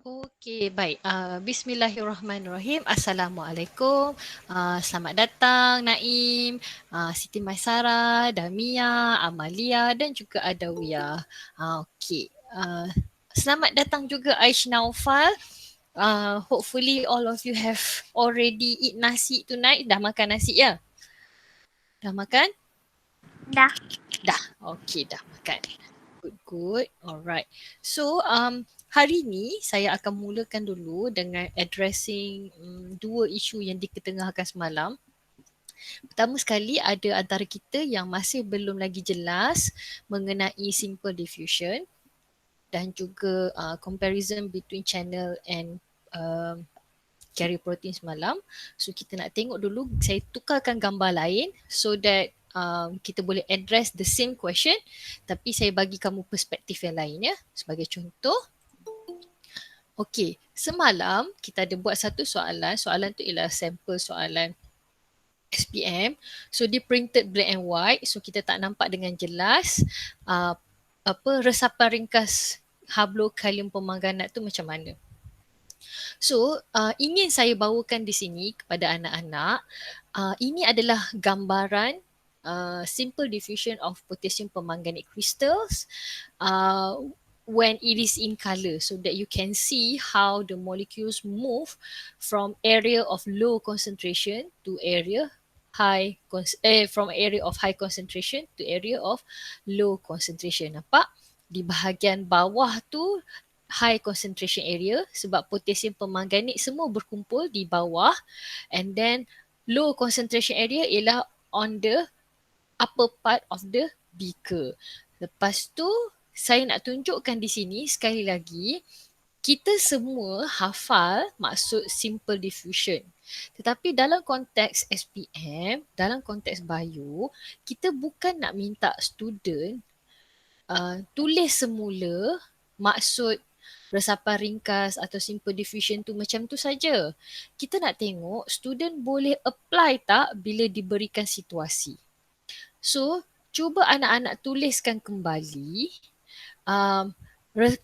Okey, baik. Bismillahirrahmanirrahim. Assalamualaikum. Selamat datang Naim, Siti Maisara, Damia, Amalia dan juga Adawiyah. Okey. Selamat datang juga Aish Naufal. Hopefully all of you have already eat nasi tonight. Dah makan nasi ya? Dah makan? Dah. Dah. Okey, dah makan. Good. Alright. So, hari ni saya akan mulakan dulu dengan addressing dua isu yang diketengahkan semalam. Pertama sekali, ada antara kita yang masih belum lagi jelas mengenai simple diffusion dan juga comparison between channel and carrier protein semalam. So kita nak tengok dulu, saya tukarkan gambar lain so that kita boleh address the same question tapi saya bagi kamu perspektif yang lain ya. Sebagai contoh, okey, semalam kita ada buat satu soalan. Soalan tu ialah sampel soalan SPM. So dia printed black and white. So kita tak nampak dengan jelas resapan ringkas hablokalium pemangganat tu macam mana. So, ingin saya bawakan di sini kepada anak-anak, ini adalah gambaran simple diffusion of potassium permanganate crystals when it is in color so that you can see how the molecules move from area of low concentration to area from area of high concentration to area of low concentration. Nampak? Di bahagian bawah tu high concentration area sebab potassium permanganate semua berkumpul di bawah, and then low concentration area ialah on the upper part of the beaker. Lepas tu saya nak tunjukkan di sini sekali lagi, kita semua hafal maksud simple diffusion. Tetapi dalam konteks SPM, dalam konteks bio, kita bukan nak minta student tulis semula maksud resapan ringkas atau simple diffusion tu macam tu saja. Kita nak tengok student boleh apply tak bila diberikan situasi. So, cuba anak-anak tuliskan kembali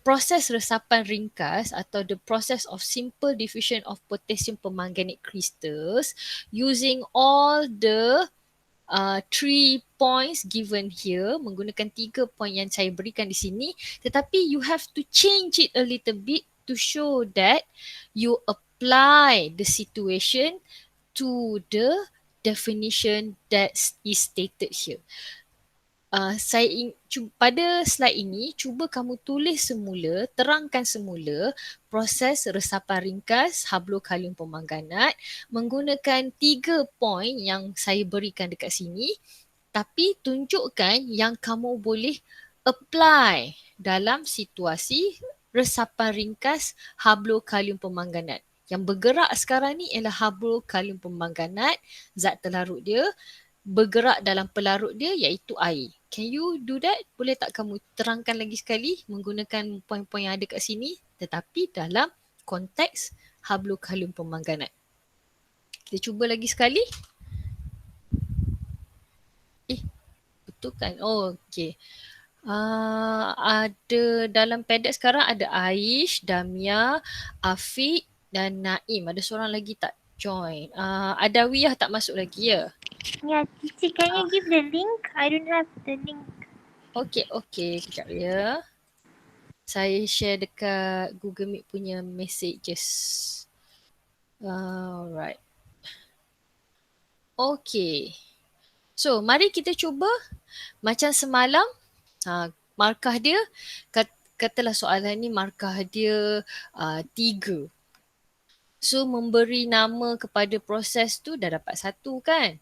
proses resapan ringkas atau the process of simple diffusion of potassium permanganate crystals using all the 3 points given here, menggunakan 3 point yang saya berikan di sini, tetapi you have to change it a little bit to show that you apply the situation to the definition that is stated here. Pada slide ini, cuba kamu tulis semula, terangkan semula proses resapan ringkas hablokalium pemangganat menggunakan 3 point yang saya berikan dekat sini, tapi tunjukkan yang kamu boleh apply dalam situasi resapan ringkas hablokalium pemangganat. Yang bergerak sekarang ni ialah hablokalium pemangganat, zat terlarut dia bergerak dalam pelarut dia iaitu air. Can you do that? Boleh tak kamu terangkan lagi sekali menggunakan poin-poin yang ada kat sini tetapi dalam konteks hablokalium pemangganat. Kita cuba lagi sekali. Betul kan? Oh, okey. Ada dalam pedek sekarang ada Aish, Damia, Afiq dan Naim. Ada seorang lagi tak join. Adawiyah tak masuk lagi ya? Yeah, teacher, can you give the link? I don't have the link. Okey. Kejap ya. Saya share dekat Google Meet punya messages. Alright. Okay. So, mari kita cuba macam semalam. Markah dia, katalah soalan ni markah dia 3. So, memberi nama kepada proses tu dah dapat 1 kan?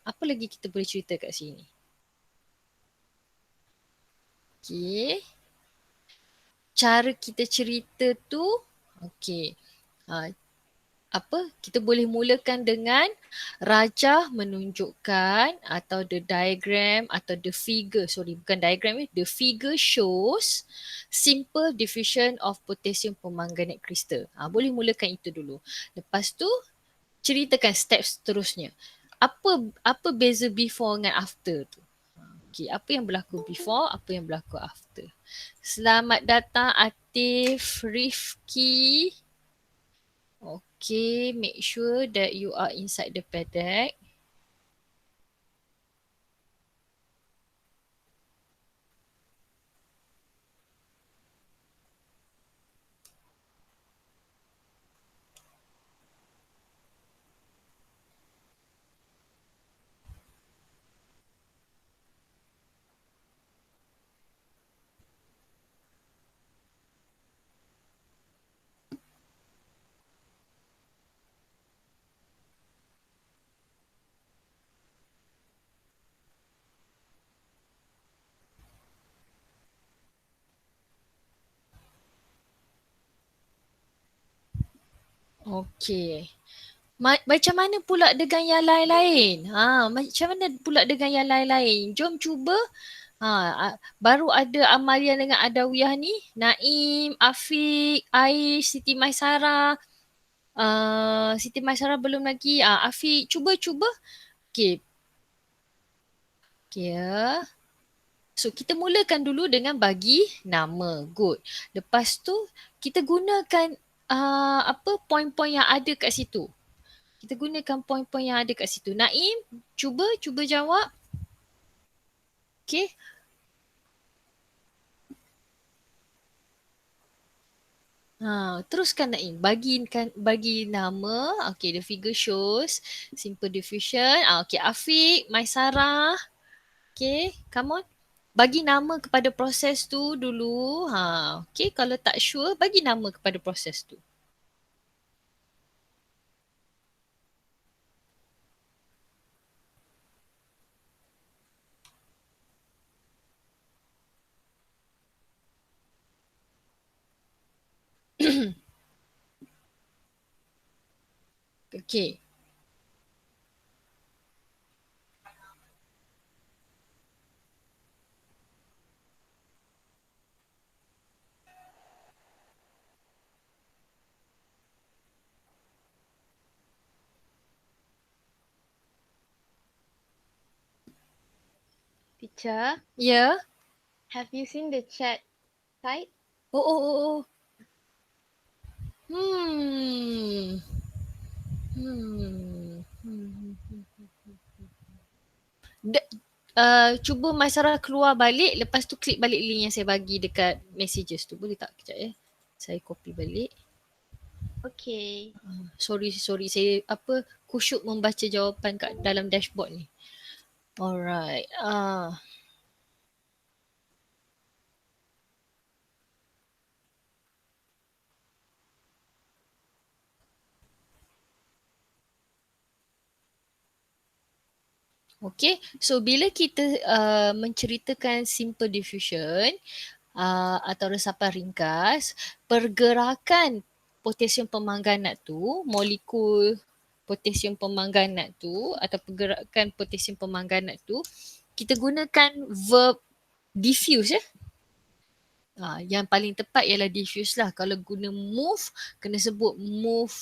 Apa lagi kita boleh cerita kat sini? Okay. Cara kita cerita tu, okay. Kita boleh mulakan dengan rajah menunjukkan atau the diagram atau the figure, bukan diagram ni, the figure shows simple diffusion of potassium permanganate crystal. Boleh mulakan itu dulu. Lepas tu ceritakan steps seterusnya. Apa beza before dengan after tu? Okay, apa yang berlaku before, apa yang berlaku after. Selamat datang Atif, Rifki. Okay, make sure that you are inside the paddock. Okay. Macam mana pula dengan yang lain-lain? Macam mana pula dengan yang lain-lain? Jom cuba. Baru ada Amalia dengan Adawiyah ni. Naim, Afiq, Aish, Siti Maisara. Siti Maisara belum lagi. Afiq, cuba-cuba. Okay. Okay ya. So kita mulakan dulu dengan bagi nama. Good. Lepas tu kita gunakan poin-poin yang ada kat situ. Kita gunakan poin-poin yang ada kat situ. Naim, cuba jawab. Okay. Teruskan Naim. Bagi nama. Okay, the figure shows simple diffusion. Okay, Afiq, Maisarah. Okay, come on. Bagi nama kepada proses tu dulu. Okay, kalau tak sure, bagi nama kepada proses tu. Okay. Teacher, Ya. have you seen the chat site? Oh. Hmm. Hmm. Cuba Maisarah keluar balik, lepas tu klik balik link yang saya bagi dekat messages tu. Boleh tak? Kejap ya. Saya copy balik. Okay. Sorry. Saya kusyuk membaca jawapan kat dalam dashboard ni. Alright. Okay, so bila kita menceritakan simple diffusion atau resapan ringkas, pergerakan potasium pemangganat tu, molekul potasium pemangganat tu atau pergerakan potasium pemangganat tu, kita gunakan verb diffuse ya. Yang paling tepat ialah diffuse lah. Kalau guna move, kena sebut move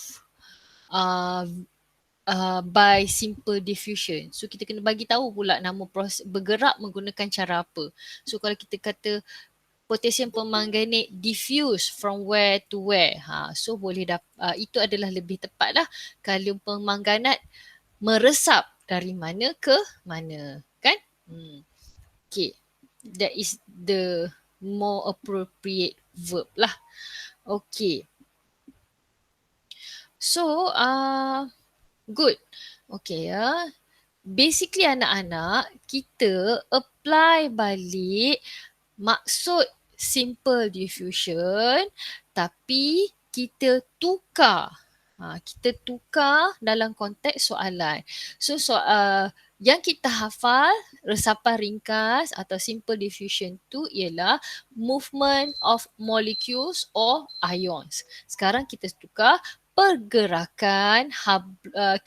by simple diffusion. So kita kena bagi tahu pula nama proses bergerak menggunakan cara apa. So kalau kita kata potassium permanganate diffuse from where to where. So boleh itu adalah lebih tepat lah. Kalium permanganat meresap dari mana ke mana. Kan? Okay. That is the more appropriate verb lah. Okay. So, good. Okay ya. Basically anak-anak, kita apply balik maksud simple diffusion tapi kita tukar. Kita tukar dalam konteks soalan. So, yang kita hafal resapan ringkas atau simple diffusion tu ialah movement of molecules or ions. Sekarang kita tukar pergerakan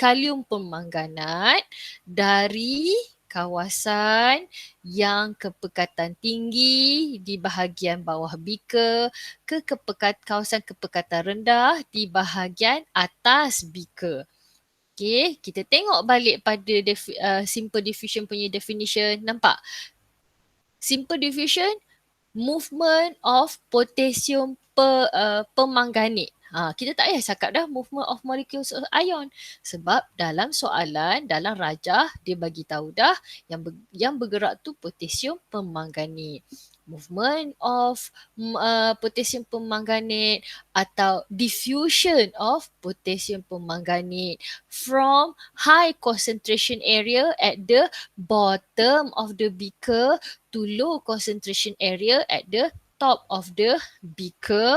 kalium permanganat dari kawasan yang kepekatan tinggi di bahagian bawah beaker ke kawasan kepekatan rendah di bahagian atas beaker. Okay, kita tengok balik pada simple diffusion punya definition. Nampak? Simple diffusion, movement of potassium permanganate. Kita tak payah cakap dah movement of molecules of ion. Sebab dalam soalan, dalam rajah, dia bagi tahu dah yang bergerak tu potassium permanganate. Movement of potassium permanganate atau diffusion of potassium permanganate from high concentration area at the bottom of the beaker to low concentration area at the top of the beaker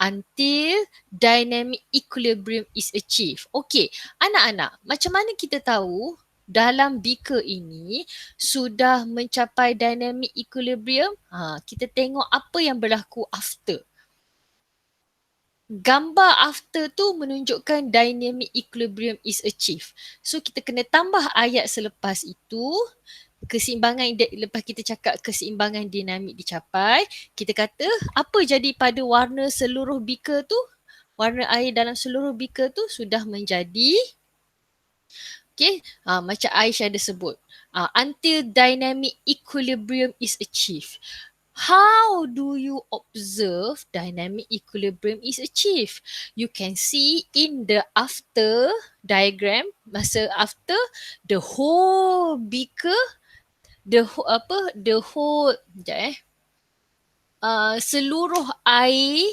until dynamic equilibrium is achieved. Okey, anak-anak, macam mana kita tahu dalam beaker ini sudah mencapai dynamic equilibrium? Kita tengok apa yang berlaku after. Gambar after tu menunjukkan dynamic equilibrium is achieved. So kita kena tambah ayat selepas itu, keseimbangan lepas kita cakap keseimbangan dinamik dicapai, kita kata apa jadi pada warna seluruh beaker tu? Warna air dalam seluruh beaker tu sudah menjadi macam Aisyah ada sebut. Until dynamic equilibrium is achieved. How do you observe dynamic equilibrium is achieved? You can see in the after diagram, masa after the whole beaker, seluruh air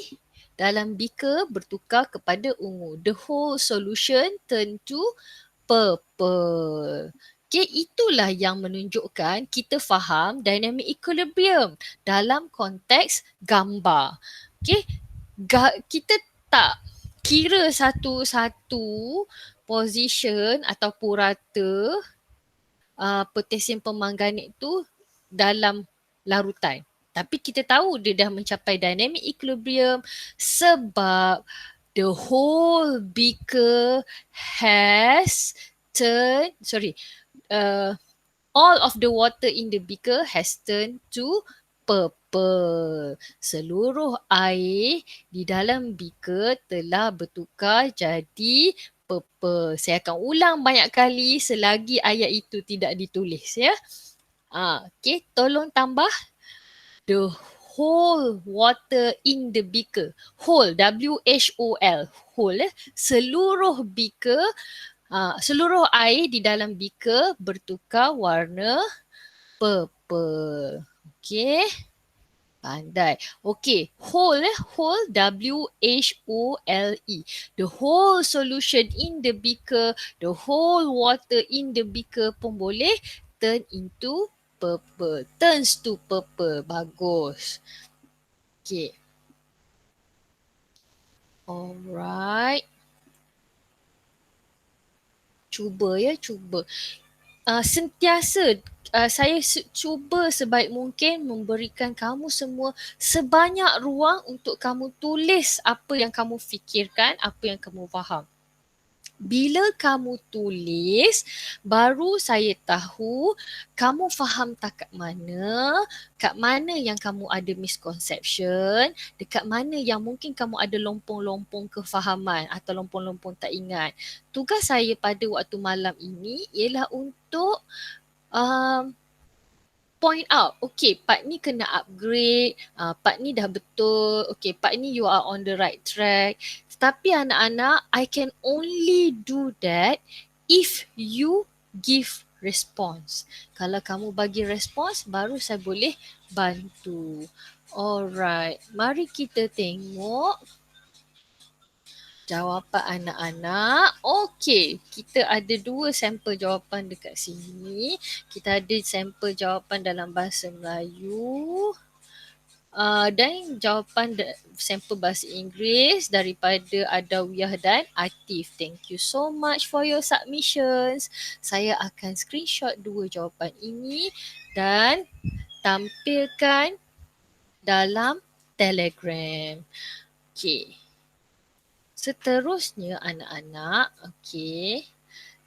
dalam beaker bertukar kepada ungu. The whole solution turn to purple. Okay, itulah yang menunjukkan kita faham dynamic equilibrium dalam konteks gambar. Okay, kita tak kira satu-satu position atau purata potassium permanganate tu dalam larutan. Tapi kita tahu dia dah mencapai dynamic equilibrium sebab the whole beaker has all of the water in the beaker has turned to purple. Seluruh air di dalam beaker telah bertukar jadi purple. Saya akan ulang banyak kali selagi ayat itu tidak ditulis ya. Okay, tolong tambah the whole water in the beaker. Whole, W-H-O-L, whole. Seluruh beaker, seluruh air di dalam beaker bertukar warna purple. Okay. Pandai. Okay, whole, W-H-O-L-E. The whole solution in the beaker, the whole water in the beaker pun boleh turn into purple. Turns to purple. Bagus. Okay. Alright. Cuba. Sentiasa saya cuba sebaik mungkin memberikan kamu semua sebanyak ruang untuk kamu tulis apa yang kamu fikirkan, apa yang kamu faham. Bila kamu tulis, baru saya tahu kamu faham tak kat mana yang kamu ada misconception, dekat mana yang mungkin kamu ada lompong-lompong kefahaman atau lompong-lompong tak ingat. Tugas saya pada waktu malam ini ialah untuk point out, okay, part ni kena upgrade, part ni dah betul, okay, part ni you are on the right track. Tapi anak-anak, I can only do that if you give response. Kalau kamu bagi response, baru saya boleh bantu. Alright, mari kita tengok jawapan anak-anak. Okey, kita ada 2 sampel jawapan dekat sini. Kita ada sampel jawapan dalam bahasa Melayu dan jawapan sampel bahasa Inggeris daripada Adawiyah dan Atif. Thank you so much for your submissions. Saya akan screenshot 2 jawapan ini dan tampilkan dalam Telegram. Okey. Seterusnya anak-anak, okay,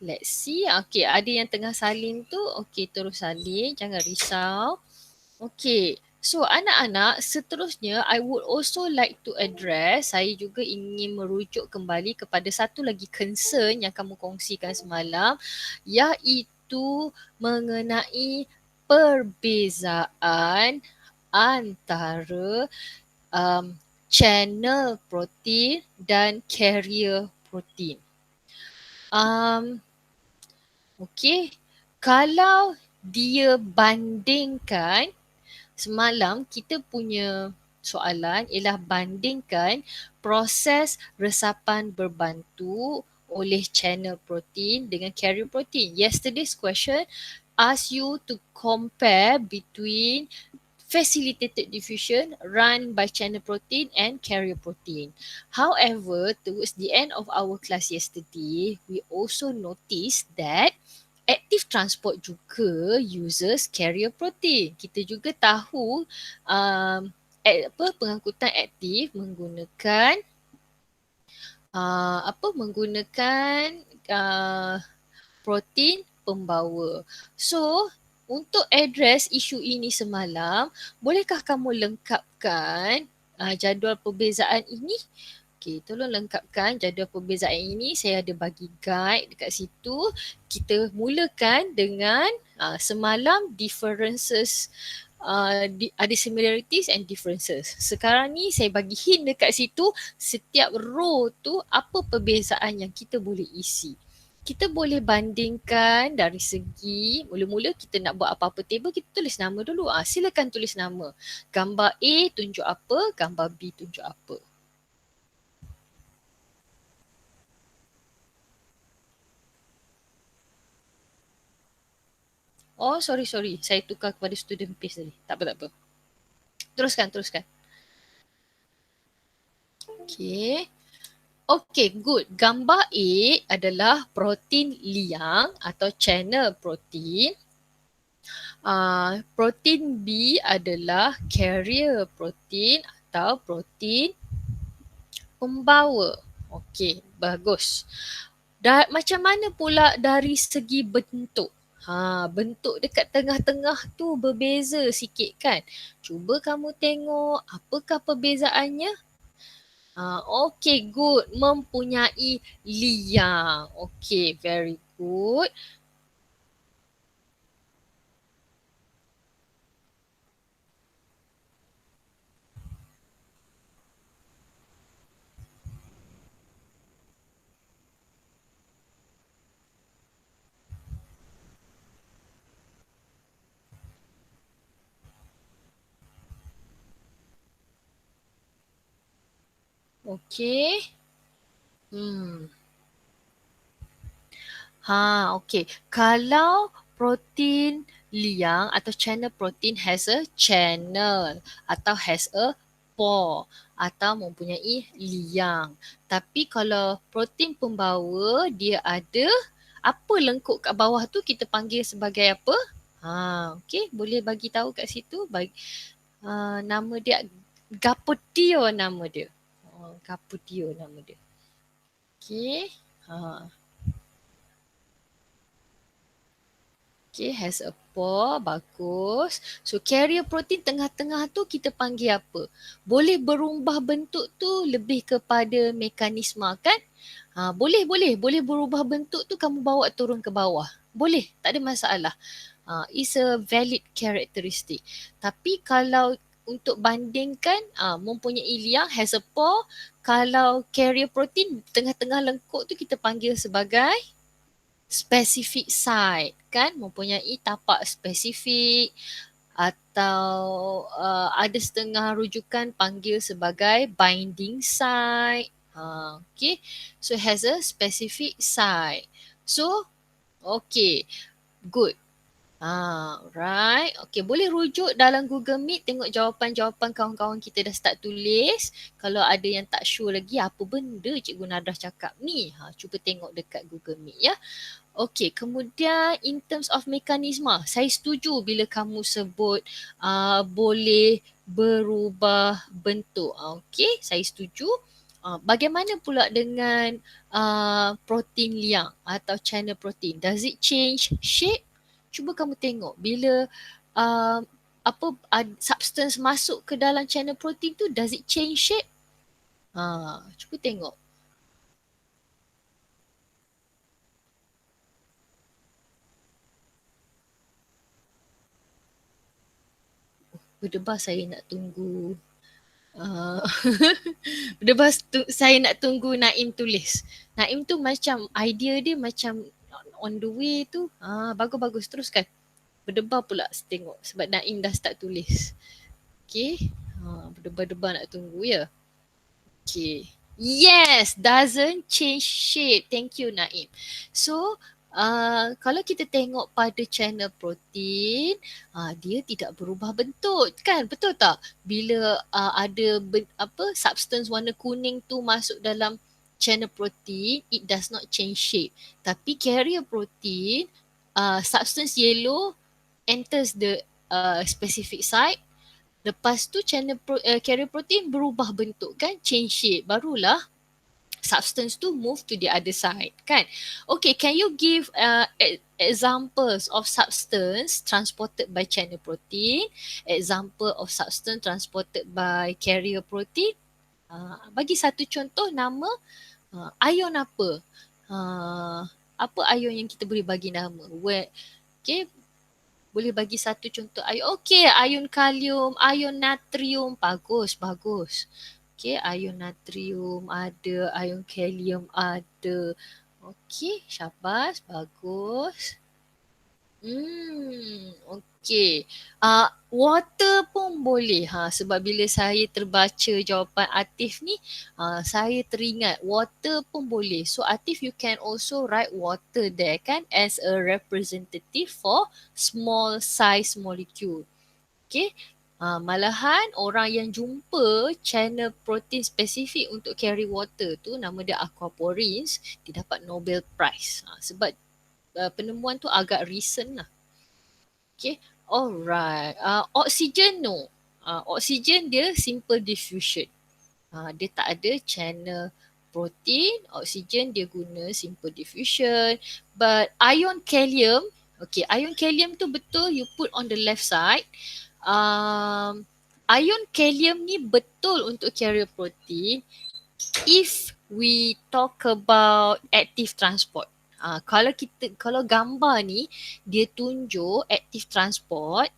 let's see. Okay, ada yang tengah salin tu, okay, terus salin, jangan risau. Okay, so anak-anak, seterusnya I would also like to address, saya juga ingin merujuk kembali kepada satu lagi concern yang kamu kongsikan semalam, iaitu mengenai perbezaan antara channel protein dan carrier protein. Okey, kalau dia bandingkan, semalam kita punya soalan ialah bandingkan proses resapan berbantu oleh channel protein dengan carrier protein. Yesterday's question ask you to compare between facilitated diffusion run by channel protein and carrier protein. However, towards the end of our class yesterday, we also noticed that active transport juga uses carrier protein. Kita juga tahu pengangkutan aktif menggunakan protein pembawa. So, untuk address isu ini semalam, bolehkah kamu lengkapkan jadual perbezaan ini? Okey, tolong lengkapkan jadual perbezaan ini. Saya ada bagi guide dekat situ. Kita mulakan dengan semalam differences, ada similarities and differences. Sekarang ni saya bagi hint dekat situ, setiap row tu apa perbezaan yang kita boleh isi. Kita boleh bandingkan dari segi, mula-mula kita nak buat apa-apa table, kita tulis nama dulu. Silakan tulis nama. Gambar A tunjuk apa, gambar B tunjuk apa. Oh, sorry. Saya tukar kepada student pace tadi. Tak apa. Teruskan. Okay, good. Gambar A adalah protein liang atau channel protein. Protein B adalah carrier protein atau protein pembawa. Okey, bagus. Macam mana pula dari segi bentuk? Bentuk dekat tengah-tengah tu berbeza sikit kan? Cuba kamu tengok apakah perbezaannya? Okay, good. Mempunyai liang. Okay, very good. Okay. Okay. Kalau protein liang atau channel protein has a channel atau has a pore atau mempunyai liang. Tapi kalau protein pembawa dia ada apa lengkuk kat bawah tu kita panggil sebagai apa? Okay, boleh bagi tahu kat situ. Nama dia Gapotio nama dia. Gapotio nama dia. Okay. Okay, has a pore, bagus. So carrier protein tengah-tengah tu kita panggil apa? Boleh berubah bentuk tu lebih kepada mekanisme kan? Boleh berubah bentuk tu kamu bawa turun ke bawah. Boleh, tak ada masalah. It's a valid characteristic. Tapi kalau untuk bandingkan mempunyai liang, has a pore, kalau carrier protein tengah-tengah lengkuk tu kita panggil sebagai specific site kan, mempunyai tapak spesifik atau ada setengah rujukan panggil sebagai binding site. Okay, so has a specific site. So okay, good. Right. Okay, boleh rujuk dalam Google Meet tengok jawapan-jawapan kawan-kawan kita dah start tulis. Kalau ada yang tak sure lagi apa benda Cikgu Nadrah cakap ni, cuba tengok dekat Google Meet ya. Okay, kemudian in terms of mekanisme, saya setuju bila kamu sebut boleh berubah bentuk. Okay, saya setuju. Bagaimana pula dengan protein liang atau channel protein? Does it change shape? Cuba kamu tengok bila substance masuk ke dalam channel protein tu, does it change shape? Cuba tengok. berdebar saya nak tunggu. Berdebar saya nak tunggu Naim tulis. Naim tu macam idea dia macam on the way tu. Bagus-bagus, teruskan. Berdebar pula tengok sebab Naim dah start tulis. Okay. Berdebar-debar nak tunggu ya. Okay. Yes, doesn't change shape. Thank you Naim. So, kalau kita tengok pada channel protein, dia tidak berubah bentuk kan? Betul tak? Bila ada substance warna kuning tu masuk dalam channel protein, it does not change shape. Tapi carrier protein, substance yellow enters the specific site. Lepas tu carrier protein berubah bentuk kan, change shape, barulah substance tu move to the other side kan. Okay, can you give examples of substance transported by channel protein, example of substance transported by carrier protein? Bagi satu contoh nama ion apa? Apa ion yang kita boleh bagi nama? Okay, boleh bagi satu contoh ion. Okey, ion kalium, ion natrium. Bagus. Okey, ion natrium ada, ion kalium ada. Okey, syabas, bagus. Okey. Water pun boleh. Sebab bila saya terbaca jawapan Atif ni, saya teringat water pun boleh. So Atif, you can also write water there kan as a representative for small size molecule. Okay. Malahan orang yang jumpa channel protein spesifik untuk carry water tu, nama dia aquaporins, dia dapat Nobel Prize. Sebab penemuan tu agak recent lah. Okay, alright. Oksigen no. Oksigen dia simple diffusion. Dia tak ada channel protein. Oksigen dia guna simple diffusion. But ion kalium, okay, ion kalium tu betul you put on the left side. Ion kalium ni betul untuk carrier protein if we talk about active transport. Kalau gambar ni dia tunjuk active transport,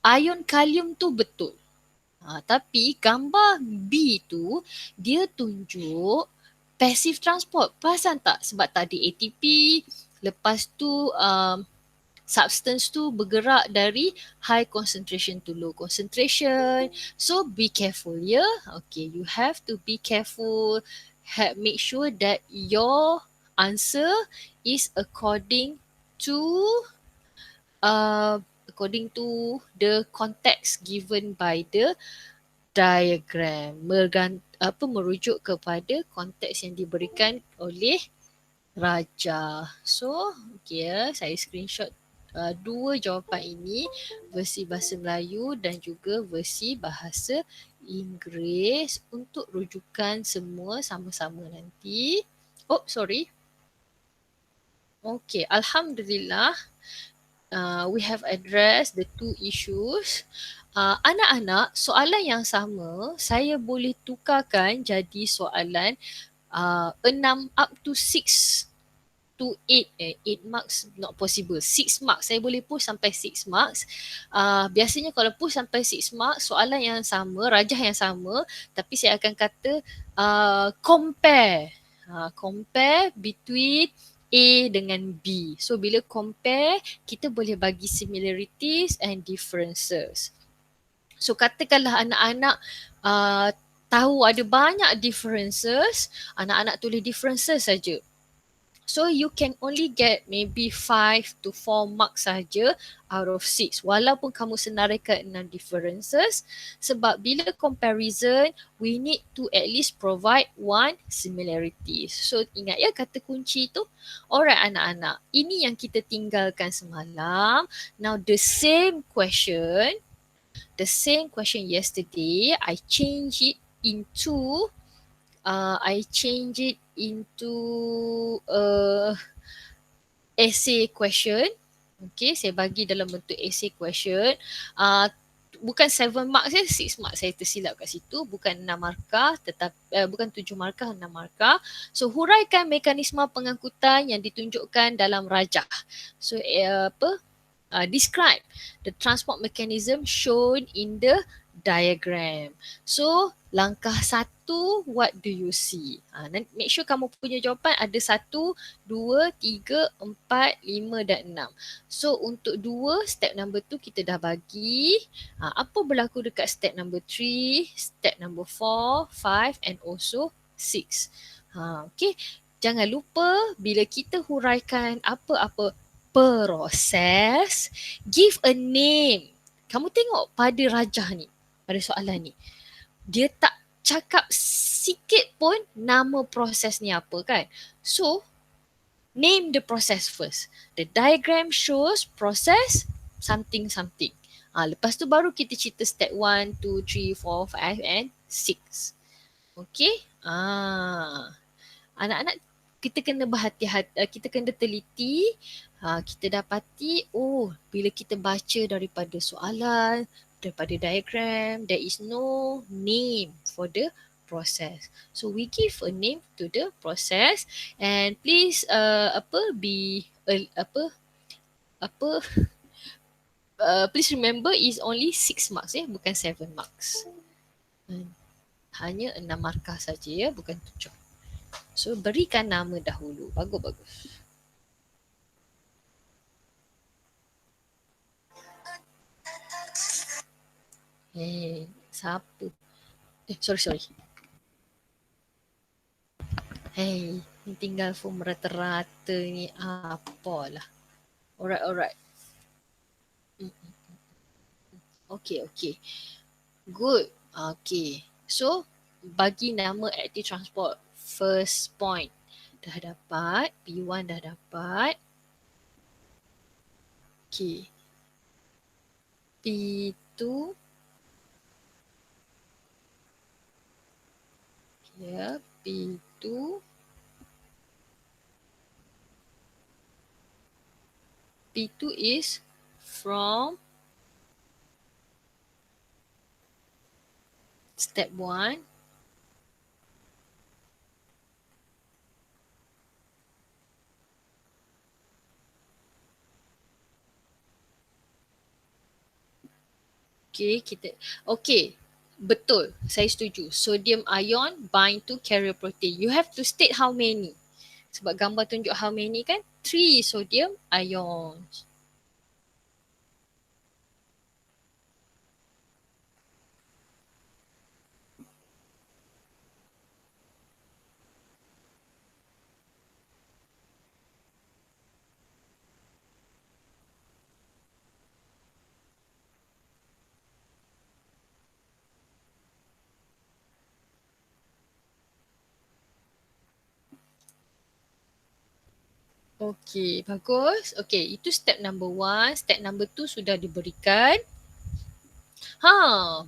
ion kalium tu betul. Tapi gambar B tu dia tunjuk passive transport. Perasan tak? Sebab tadi ATP, lepas tu substance tu bergerak dari high concentration to low concentration. So be careful ya. Okay, you have to be careful. Make sure that your answer is according to the context given by the diagram. Merujuk kepada konteks yang diberikan oleh Raja. So, okay, saya screenshot dua jawapan ini, versi bahasa Melayu dan juga versi bahasa Inggeris untuk rujukan semua sama-sama nanti. Oh, sorry. Okay, Alhamdulillah. We have addressed the two issues. Anak-anak, soalan yang sama saya boleh tukarkan jadi soalan 6 up to 6 to 8 marks not possible. 6 marks saya boleh push sampai 6 marks. Biasanya kalau push sampai 6 marks, soalan yang sama, rajah yang sama, tapi saya akan kata compare between A dengan B. So bila compare, kita boleh bagi similarities and differences. So katakanlah anak-anak tahu ada banyak differences, anak-anak tulis differences saja. So you can only get maybe 5 to 4 marks saja out of 6 walaupun kamu senaraikan 6 differences, sebab bila comparison we need to at least provide one similarity. So ingat ya kata kunci tu. Alright anak-anak, ini yang kita tinggalkan semalam. Now the same question yesterday, I change it into essay question. Okay, saya bagi dalam bentuk essay question. Bukan 7 marks 6 marks saya tersilap kat situ. Bukan 6 markah, bukan 7 markah, 6 markah. So huraikan mekanisme pengangkutan yang ditunjukkan dalam rajah. So describe the transport mechanism shown in the diagram. So, langkah 1, what do you see? Make sure kamu punya jawapan ada 1, 2, 3, 4, 5 dan 6. So, untuk 2, step number 2 kita dah bagi. Apa berlaku dekat step number 3, step number 4, 5 and also 6. Okay. Jangan lupa bila kita huraikan apa-apa proses, give a name. Kamu tengok pada Rajah ni, pada soalan ni. Dia tak cakap sikit pun nama proses ni apa kan. So, name the process first. The diagram shows process something something. Lepas tu baru kita cerita step 1, 2, 3, 4, 5 and 6. Okay. Anak-anak kita kena berhati-hati, kita kena teliti. Kita dapati, bila kita baca daripada soalan, daripada diagram, there is no name for the process. So we give a name to the process and please please remember is only 6 marks bukan 7 marks. Hanya 6 markah saja bukan 7. So berikan nama dahulu. Bagus. Siapa? Sorry. Ni tinggal form rata-rata ni apalah. Alright. Okay. Good. Okay. So, bagi nama active transport first point. Dah dapat. P1 dah dapat. Okay. P2. P2. P2 is from step 1. Okay, betul. Saya setuju. Sodium ion bind to carrier protein. You have to state how many. Sebab gambar tunjuk how many kan? 3 sodium ions. Okay, bagus. Okay, itu step number 1. Step number 2 sudah diberikan.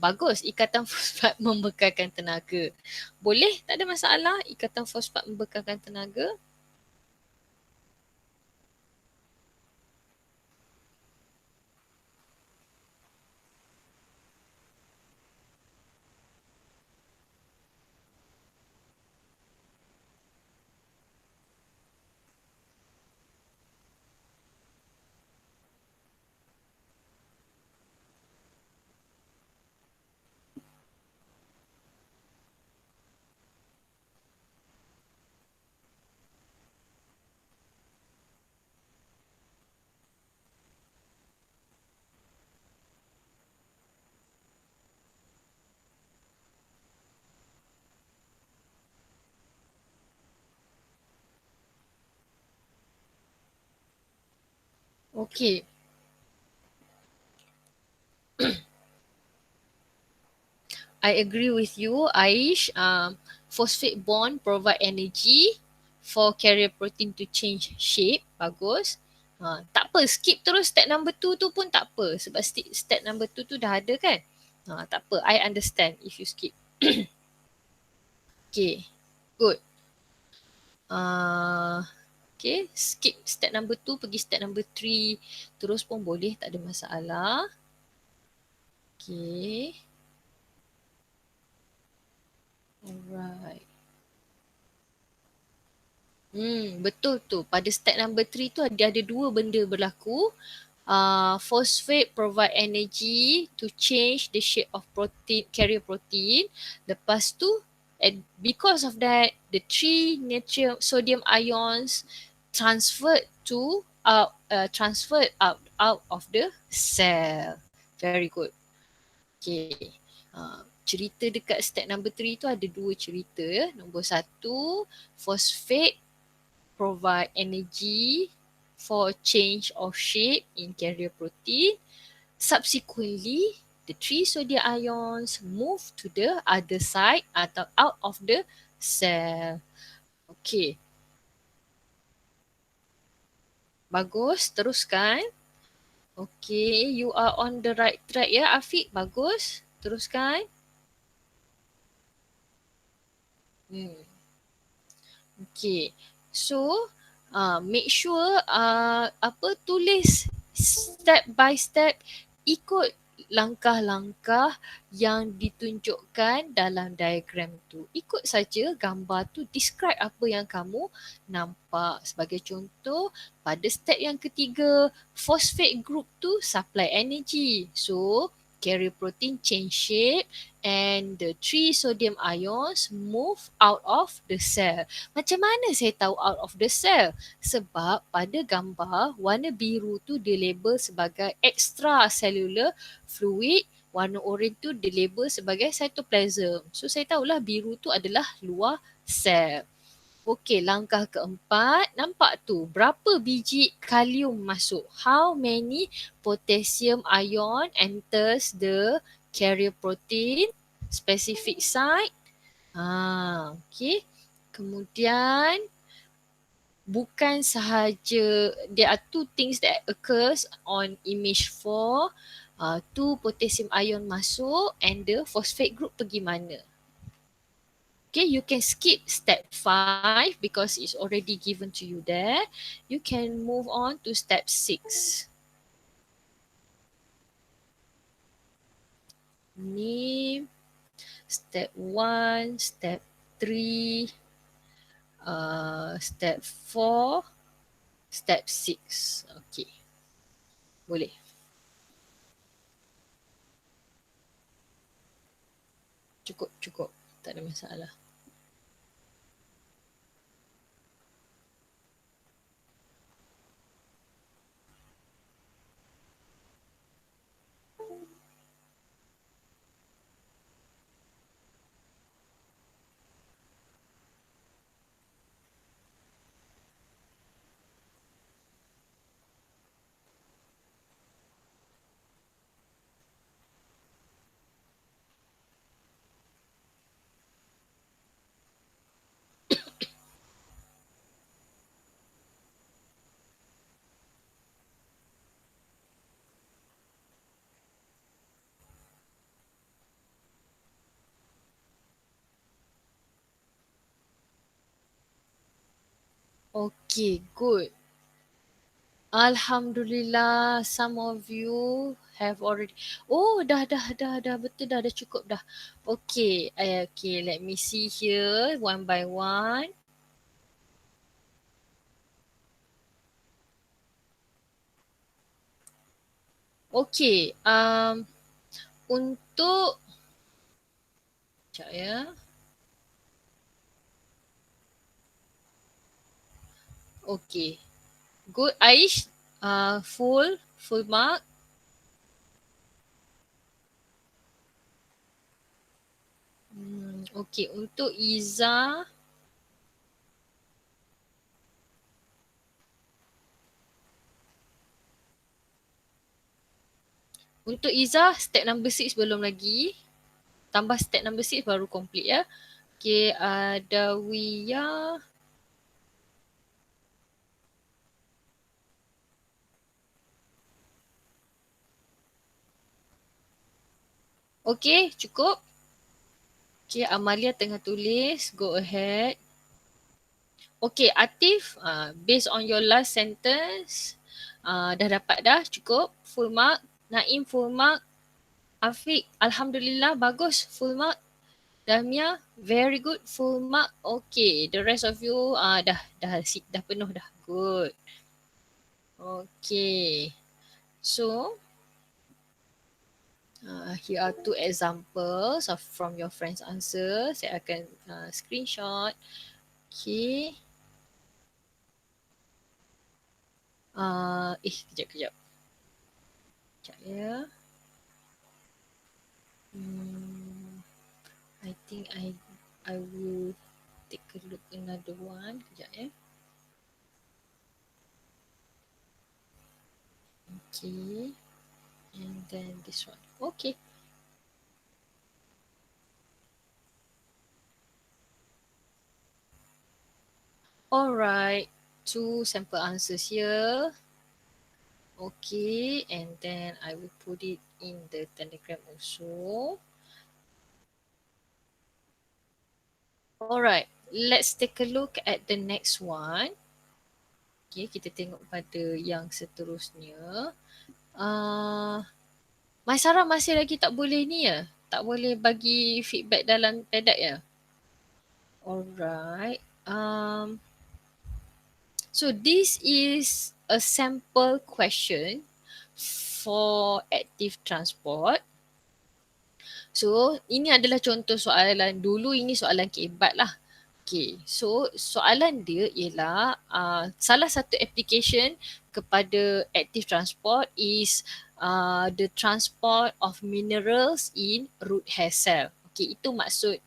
Bagus. Ikatan fosfat membekalkan tenaga. Boleh, tak ada masalah. Ikatan fosfat membekalkan tenaga. Okay. I agree with you, Aish. Phosphate bond provide energy for carrier protein to change shape. Bagus. Tak apa, skip terus step number 2 tu pun tak apa. Sebab step number 2 tu dah ada kan. Tak apa, I understand if you skip. Okay, good. Okay, skip step number 2 pergi step number 3 terus pun boleh, tak ada masalah. Okay. Alright. Betul tu. Pada step number 3 tu ada 2 benda berlaku. Phosphate provide energy to change the shape of protein, carrier protein. Lepas tu, and because of that, the 3 sodium ions transferred out of the cell. Very good. Okay. Cerita dekat step number 3 tu ada 2 cerita. Nombor 1, phosphate provide energy for change of shape in carrier protein. Subsequently, the 3 sodium ions move to the other side atau out of the cell. Okay. Bagus, teruskan. Okay, you are on the right track ya Afiq. Bagus, teruskan. Okay, so make sure tulis step by step, ikut langkah-langkah yang ditunjukkan dalam diagram tu. Ikut saja gambar tu, describe apa yang kamu nampak. Sebagai contoh, pada step yang ketiga, phosphate group tu supply energy. So, carrier protein change shape and the 3 sodium ions move out of the cell. Macam mana saya tahu out of the cell? Sebab pada gambar warna biru tu dilabel sebagai extracellular fluid, warna oranye tu dilabel sebagai cytoplasm. So saya tahulah biru tu adalah luar sel. Okey, langkah keempat, nampak tu berapa biji kalium masuk? How many potassium ion enters the carrier protein specific site? Okey. Kemudian bukan sahaja, there are 2 things that occurs on image 4. 2 potassium ion masuk and the phosphate group pergi mana? Okay, you can skip step 5 because it's already given to you there. You can move on to step 6. Ni step 1, step 3, step 4, step 6. Okay. Boleh. Cukup. Tak ada masalah. Okay, good. Alhamdulillah, some of you have already. Oh, dah betul dah cukup dah. Okay, let me see here one by one. Okay, untuk sekejap ya. Okay, good Aish, full mark. Okay, untuk Iza. Untuk Iza, step number 6 belum lagi. Tambah step number 6 baru complete ya. Okay, Dawiyah. Okay, cukup. Okay, Amalia tengah tulis. Go ahead. Okay, Atif, based on your last sentence, dah dapat dah, cukup. Full mark. Naim full mark. Afiq, Alhamdulillah, bagus. Full mark. Damia, very good. Full mark. Okay, the rest of you dah penuh dah. Good. Okay. So, here are two examples from your friend's answer. Saya akan screenshot. Okay. Kejap. Sekejap ya. I think I will take a look another one. Kejap ya. Okay. And then this one. Okay. Alright. Two sample answers here. Okay. And then I will put it in the Telegram also. Alright. Let's take a look at the next one. Okay. Kita tengok pada yang seterusnya. Mai Sarah masih lagi tak boleh ni ya? Tak boleh bagi feedback dalam TEDx ya? Alright. So this is a sample question for active transport. So ini adalah contoh soalan dulu, ini soalan kebat lah. Okay, so soalan dia ialah salah satu application kepada active transport is the transport of minerals in root hair cell. Okay, itu maksud,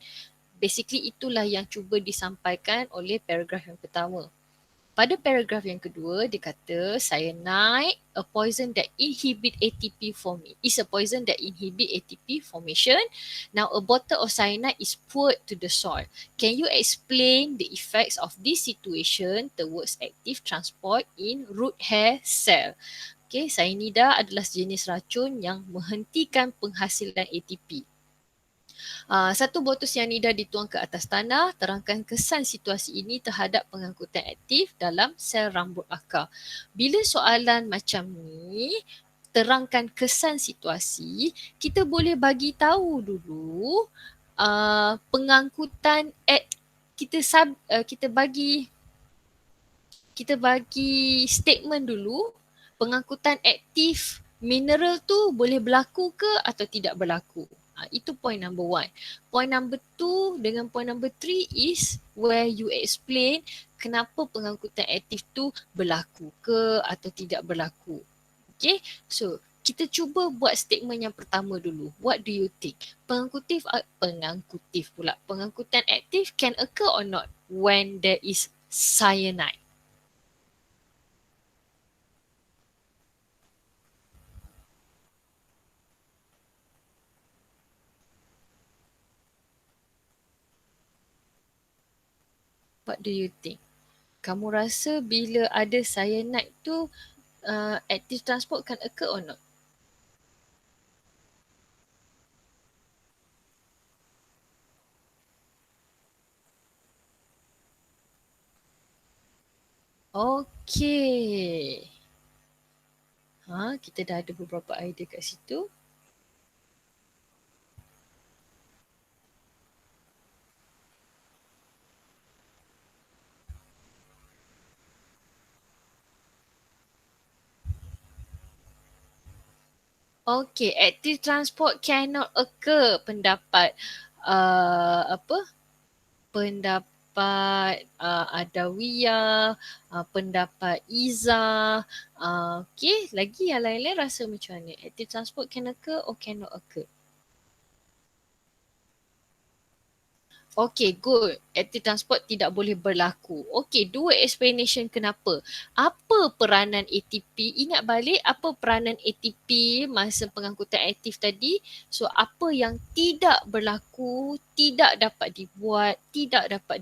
basically itulah yang cuba disampaikan oleh paragraf yang pertama. Pada paragraf yang kedua, dia kata cyanide, a poison that inhibit ATP formation, is a poison that inhibit ATP formation. Now, a bottle of cyanide is poured to the soil. Can you explain the effects of this situation towards active transport in root hair cell? Okay, cyanida adalah sejenis racun yang menghentikan penghasilan ATP. Satu botol cyanida dituang ke atas tanah, terangkan kesan situasi ini terhadap pengangkutan aktif dalam sel rambut akar. Bila soalan macam ni, terangkan kesan situasi, kita boleh bagi tahu dulu pengangkutan kita bagi statement dulu, pengangkutan aktif mineral tu boleh berlaku ke atau tidak berlaku. Itu point number 1. Point number 2 dengan point number 3 is where you explain kenapa pengangkutan aktif tu berlaku ke atau tidak berlaku. Okay, so kita cuba buat statement yang pertama dulu. What do you think? Pengangkutan aktif can occur or not when there is cyanide? What do you think? Kamu rasa bila ada cyanide tu active transport can occur or not? Okay. Kita dah ada beberapa idea kat situ. Okay, active transport cannot occur. Pendapat pendapat Adawiyah, pendapat Iza. Okay, lagi yang lain-lain rasa macam mana? Active transport can occur or cannot occur? Okay, good. Active transport tidak boleh berlaku. Okay, dua explanation kenapa. Apa peranan ATP? Ingat balik apa peranan ATP masa pengangkutan aktif tadi. So, apa yang tidak berlaku, tidak dapat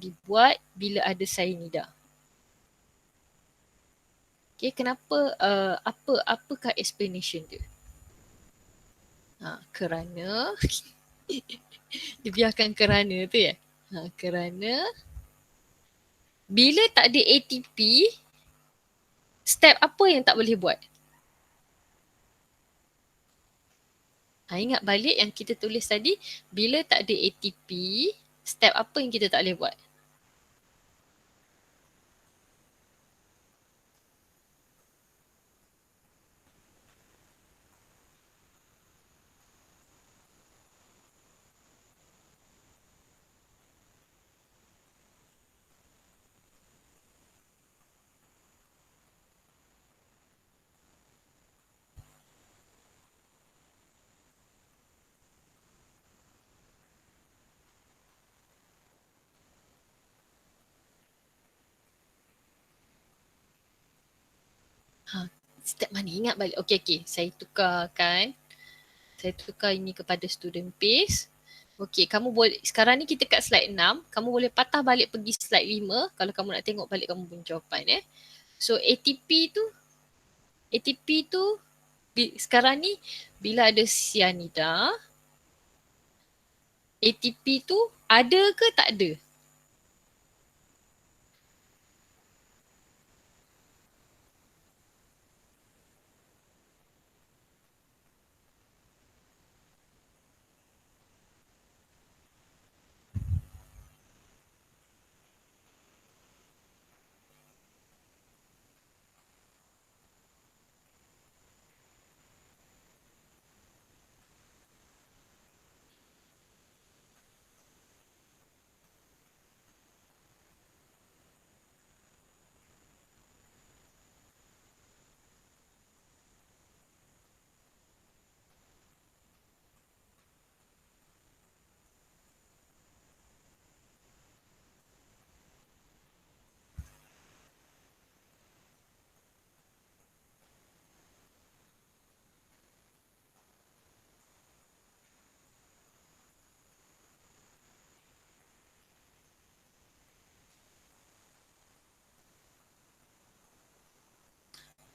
dibuat bila ada cyanida. Okay, kenapa, apakah explanation dia? Kerana, dibiarkan kerana tu ya. Kerana bila tak ada ATP, step apa yang tak boleh buat? Ingat balik yang kita tulis tadi, bila tak ada ATP, step apa yang kita tak boleh buat? Step mana? Ingat balik. Okey. Saya tukarkan. Saya tukar ini kepada student paste. Okey, kamu boleh, sekarang ni kita kat slide 6. Kamu boleh patah balik pergi slide 5 kalau kamu nak tengok balik kamu punya jawapan. So ATP tu sekarang ni bila ada cyanida, ATP tu ada ke tak ada?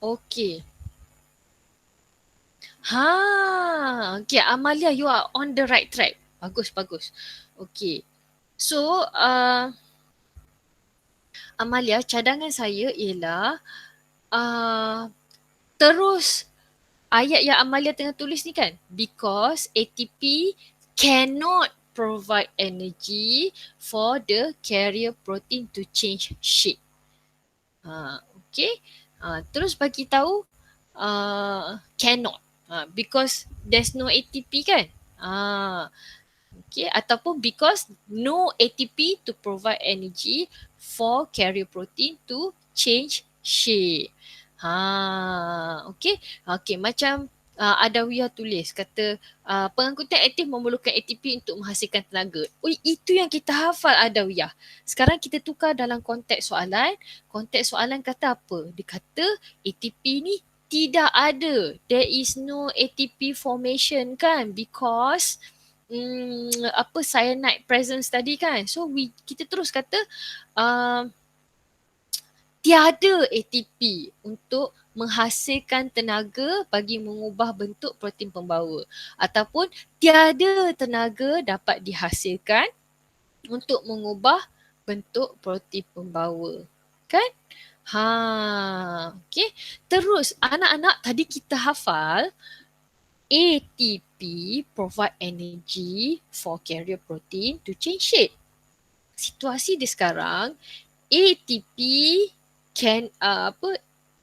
Okey. Okay, Amalia, you are on the right track. Bagus. Okay. So, Amalia, cadangan saya ialah terus ayat yang Amalia tengah tulis ni kan, because ATP cannot provide energy for the carrier protein to change shape. Okay. Terus bagi tahu cannot, because there's no ATP kan. Okay, ataupun because no ATP to provide energy for carrier protein to change shape. Okay, macam Adawiyah tulis kata pengangkutan aktif memerlukan ATP untuk menghasilkan tenaga. Itu yang kita hafal Adawiyah. Sekarang kita tukar dalam konteks soalan. Konteks soalan kata apa? Dia kata ATP ni tidak ada. There is no ATP formation kan, because cyanide presence tadi kan. So kita terus kata tiada ATP untuk menghasilkan tenaga bagi mengubah bentuk protein pembawa, ataupun tiada tenaga dapat dihasilkan untuk mengubah bentuk protein pembawa. Kan? Okay. Terus anak-anak tadi kita hafal ATP provide energy for carrier protein to change shape. Situasi dia sekarang, ATP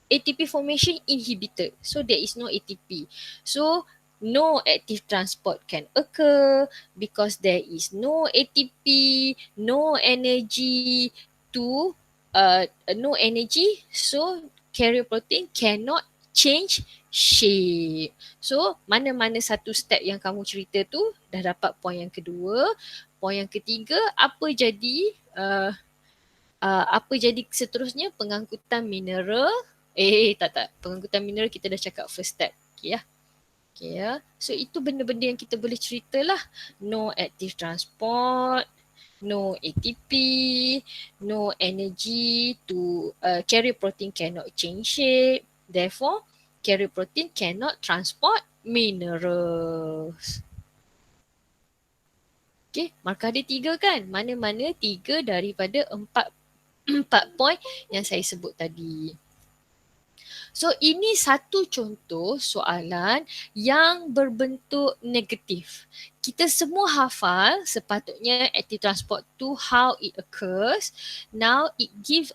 ATP formation inhibited. So there is no ATP. So no active transport can occur because there is no ATP, no energy so carrier protein cannot change shape. So mana-mana satu step yang kamu cerita tu dah dapat poin yang kedua. Poin yang ketiga, apa jadi seterusnya? Pengangkutan mineral. Tak. Pengangkutan mineral kita dah cakap first step. Okay ya. So itu benda-benda yang kita boleh ceritalah. No active transport, no ATP, no energy to carrier protein cannot change shape. Therefore, carrier protein cannot transport minerals. Okay, markah dia 3 kan? Mana-mana 3 daripada 4 poin yang saya sebut tadi. So ini satu contoh soalan yang berbentuk negatif. Kita semua hafal sepatutnya active transport tu how it occurs. Now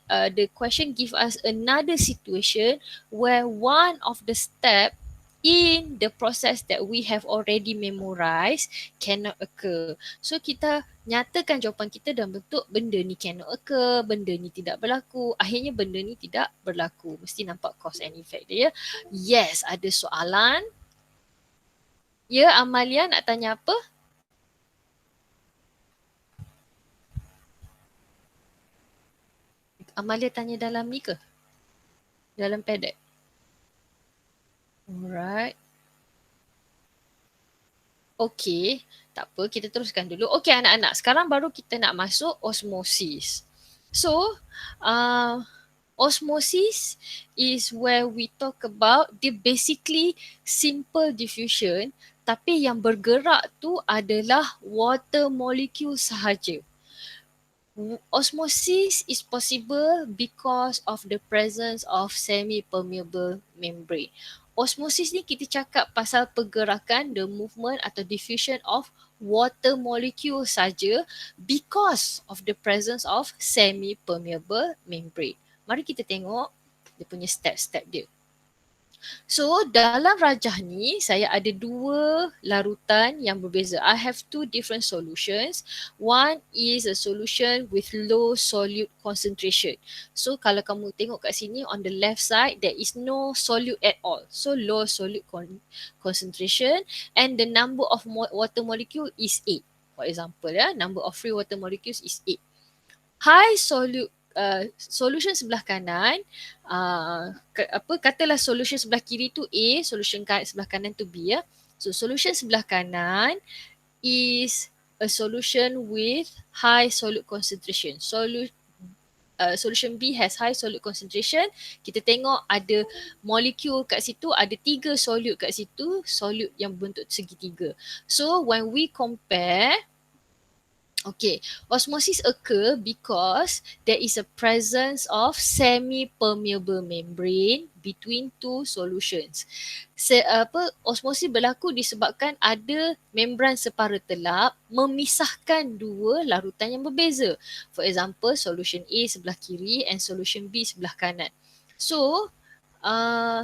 the question give us another situation where one of the step in the process that we have already memorized cannot occur. So kita nyatakan jawapan kita dalam bentuk benda ni cannot occur, benda ni tidak berlaku. Akhirnya benda ni tidak berlaku. Mesti nampak cause and effect dia ya. Yes, ada soalan. Ya, Amalia nak tanya apa? Amalia tanya dalam ni ke? Dalam paddock? Alright. Okey, tak apa, kita teruskan dulu. Okey anak-anak, sekarang baru kita nak masuk osmosis. So, osmosis is where we talk about the basically simple diffusion, tapi yang bergerak tu adalah water molecule sahaja. Osmosis is possible because of the presence of semi-permeable membrane. Osmosis ni kita cakap pasal pergerakan, the movement atau diffusion of water molecule saja because of the presence of semi-permeable membrane. Mari kita tengok dia punya step-step dia. So dalam rajah ni saya ada dua larutan yang berbeza. I have two different solutions. One is a solution with low solute concentration. So kalau kamu tengok kat sini on the left side there is no solute at all. So low solute concentration and the number of water molecule is 8. For example, number of free water molecules is 8. High solute solution sebelah kanan, katalah solution sebelah kiri tu A, solution sebelah kanan tu B ya. So solution sebelah kanan is a solution with high solute concentration. Solution B has high solute concentration. Kita tengok ada molekul kat situ, ada 3 solute kat situ, solute yang berbentuk segitiga. So when we compare, okay, osmosis occur because there is a presence of semi-permeable membrane between two solutions. Osmosis berlaku disebabkan ada membran separa telap memisahkan dua larutan yang berbeza. For example, solution A sebelah kiri and solution B sebelah kanan. So,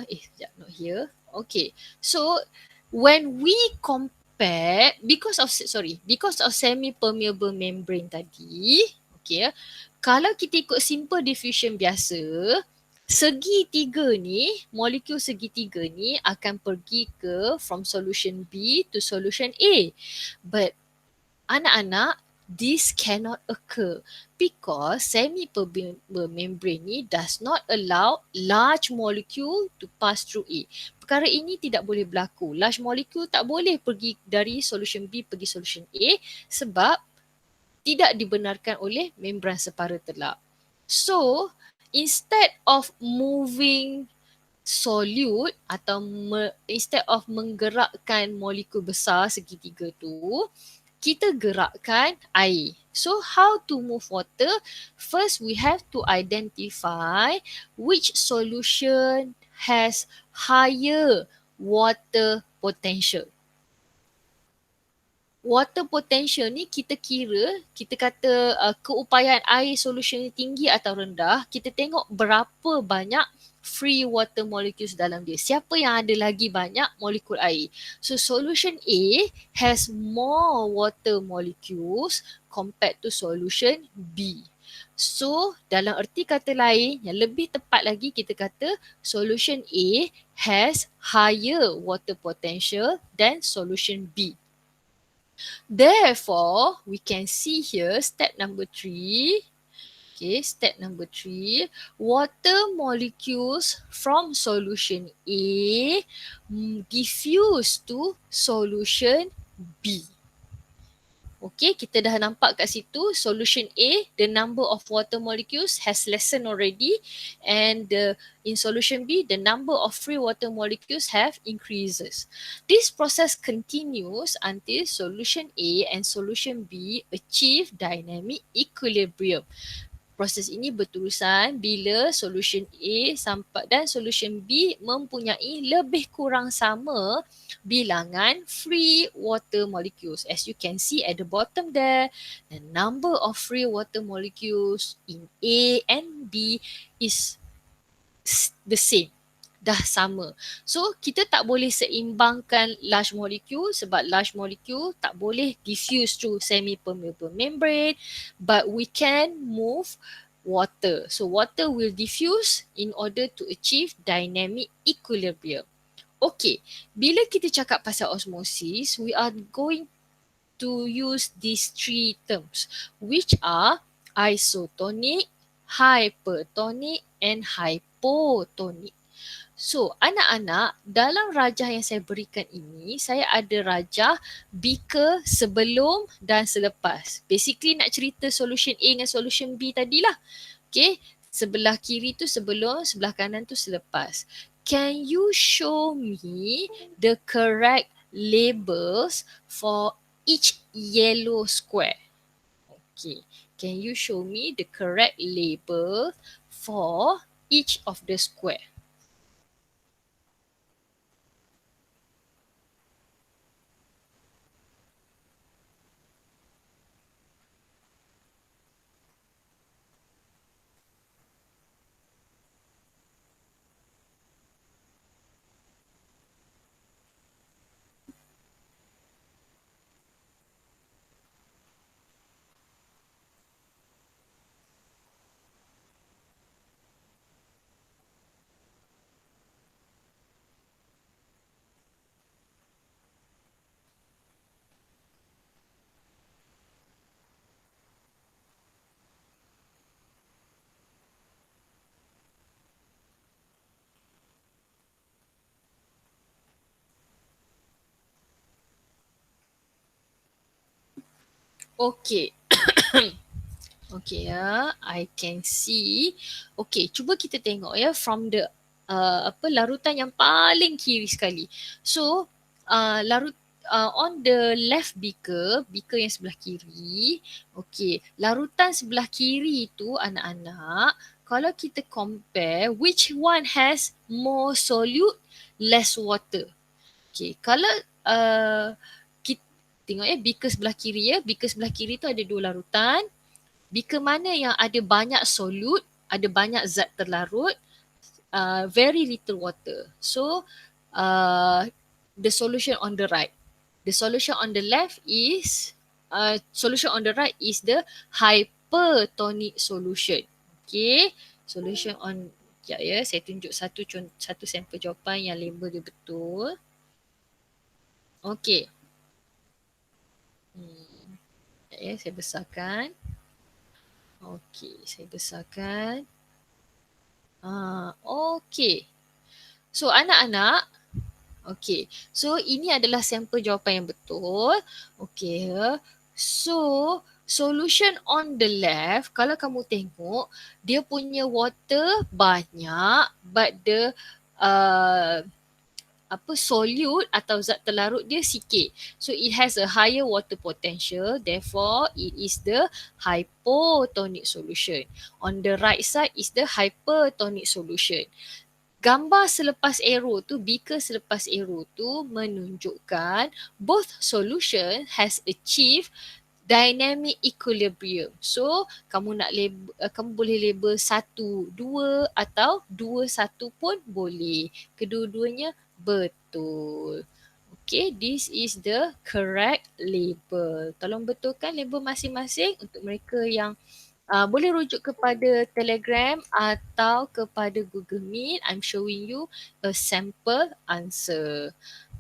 sekejap, not here. Okay, so when we compare because of semi-permeable membrane tadi, okay, kalau kita ikut simple diffusion biasa, segitiga ni, molekul segitiga ni akan pergi ke from solution B to solution A. But anak-anak, this cannot occur because semi-permeable membrane ni does not allow large molecule to pass through A. Perkara ini tidak boleh berlaku. Large molecule tak boleh pergi dari solution B pergi solution A sebab tidak dibenarkan oleh membran separa telap. So, instead of moving solute atau instead of menggerakkan molekul besar segitiga tu, kita gerakkan air. So how to move water? First we have to identify which solution has higher water potential. Water potential ni kita kira, kita kata keupayaan air solution ni tinggi atau rendah, kita tengok berapa banyak free water molecules dalam dia. Siapa yang ada lagi banyak molekul air. So solution A has more water molecules compared to solution B. So dalam erti kata lain yang lebih tepat lagi kita kata solution A has higher water potential than solution B. Therefore, we can see here step number 3. Okay, step number 3, water molecules from solution A diffuse to solution B. Okay, kita dah nampak kat situ solution A, the number of water molecules has lessened already, and in solution B, the number of free water molecules have increases. This process continues until solution A and solution B achieve dynamic equilibrium. Proses ini berterusan bila solution A dan solution B mempunyai lebih kurang sama bilangan free water molecules. As you can see at the bottom there, the number of free water molecules in A and B is the same. Dah sama. So kita tak boleh seimbangkan large molecule sebab large molecule tak boleh diffuse through semi-permeable membrane, but we can move water. So water will diffuse in order to achieve dynamic equilibrium. Okay, bila kita cakap pasal osmosis, we are going to use these 3 terms which are isotonic, hypertonic and hypotonic. So, anak-anak, dalam rajah yang saya berikan ini, saya ada rajah beaker sebelum dan selepas. Basically nak cerita solution A dengan solution B tadilah. Okay, sebelah kiri tu sebelum, sebelah kanan tu selepas. Can you show me the correct labels for each yellow square? Okay, can you show me the correct label for each of the square? Okay. Okay ya, I can see. Okay, cuba kita tengok ya from the larutan yang paling kiri sekali. So, on the left beaker, beaker yang sebelah kiri. Okay, larutan sebelah kiri itu anak-anak, kalau kita compare, which one has more solute, less water? Okay, kalau kita tengok ya beaker sebelah kiri ya, beaker sebelah kiri tu ada dua larutan. Beaker mana yang ada banyak solute, ada banyak zat terlarut, very little water. So, the solution on the right. The solution on the left is, solution on the right is the hypertonic solution. Okay, solution on, sekejap ya, saya tunjuk satu sampel jawapan yang label dia betul. Okay. Sekejap ya, saya besarkan. Okey, saya besarkan. Okey. So anak-anak, okey. So ini adalah sampel jawapan yang betul. Okey. So solution on the left, kalau kamu tengok, dia punya water banyak but the solute atau zat terlarut dia sikit. So it has a higher water potential, therefore it is the hypotonic solution. On the right side is the hypertonic solution. Gambar selepas arrow tu, beaker selepas arrow tu menunjukkan both solution has achieved dynamic equilibrium. So kamu nak label, kamu boleh label 1, 2 atau 2, 1 pun boleh. Kedua-duanya betul. Okay, this is the correct label. Tolong betulkan label masing-masing untuk mereka yang boleh rujuk kepada Telegram atau kepada Google Meet. I'm showing you a sample answer.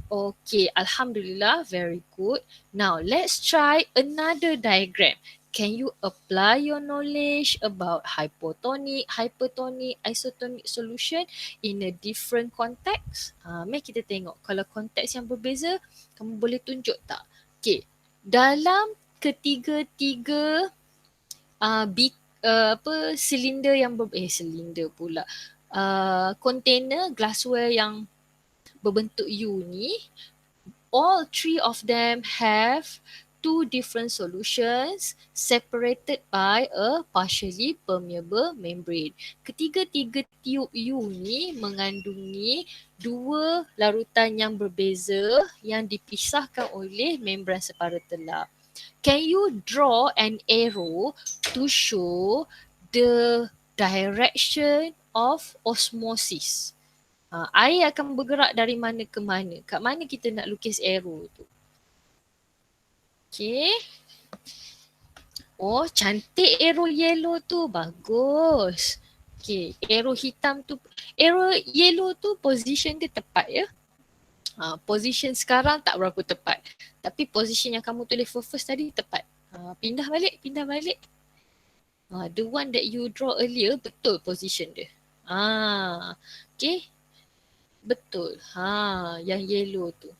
Okay, Alhamdulillah, very good. Now, let's try another diagram. Can you apply your knowledge about hypotonic, hypertonic, isotonic solution in a different context? Mari kita tengok. Kalau konteks yang berbeza, kamu boleh tunjuk tak? Okay, dalam ketiga-tiga silinder yang silinder pula. Container glassware yang berbentuk U ni, all three of them have two different solutions separated by a partially permeable membrane. Ketiga-tiga tiub U ni mengandungi dua larutan yang berbeza yang dipisahkan oleh membran separa telak. Can you draw an arrow to show the direction of osmosis? Air akan bergerak dari mana ke mana. Kat mana kita nak lukis arrow tu? Okay. Oh, cantik arrow yellow tu. Bagus. Okay, arrow hitam tu. Arrow yellow tu position dia tepat ya. Position sekarang tak berapa tepat. Tapi position yang kamu tulis first tadi tepat. Pindah balik, pindah balik. The one that you draw earlier betul position dia. Okay. Betul. Yang yellow tu.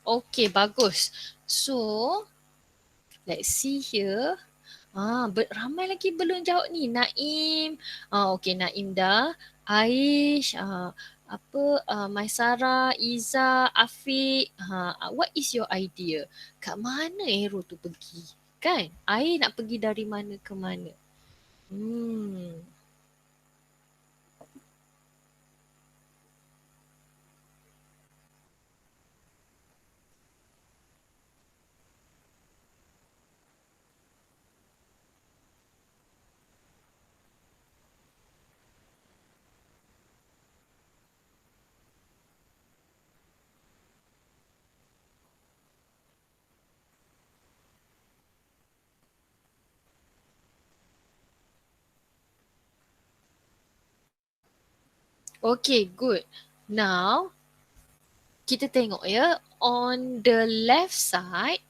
Okay, bagus. So, let's see here. Ramai lagi belum jawab ni. Naim. Okay, Naim dah. Aish. Maisara, Iza, Afiq. What is your idea? Kat mana arrow tu pergi? Kan? Air nak pergi dari mana ke mana? Okay, good. Now, kita tengok ya, on the left side,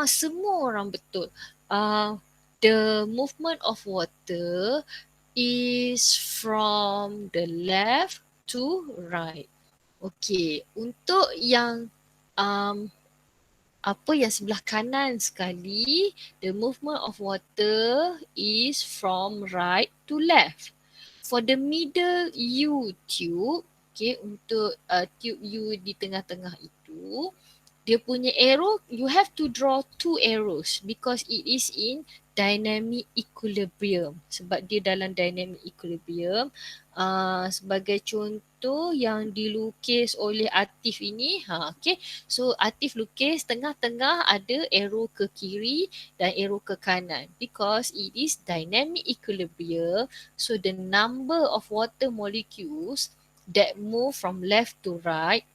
semua orang betul. The movement of water is from the left to right. Okay, untuk yang yang sebelah kanan sekali, the movement of water is from right to left. For the middle U tube, okay, untuk tube U di tengah-tengah itu, dia punya arrow, you have to draw two arrows because it is in dynamic equilibrium. Sebab dia dalam dynamic equilibrium. Sebagai contoh yang dilukis oleh Atif ini, okay. So Atif lukis tengah-tengah ada arrow ke kiri dan arrow ke kanan because it is dynamic equilibrium. So the number of water molecules that move from left to right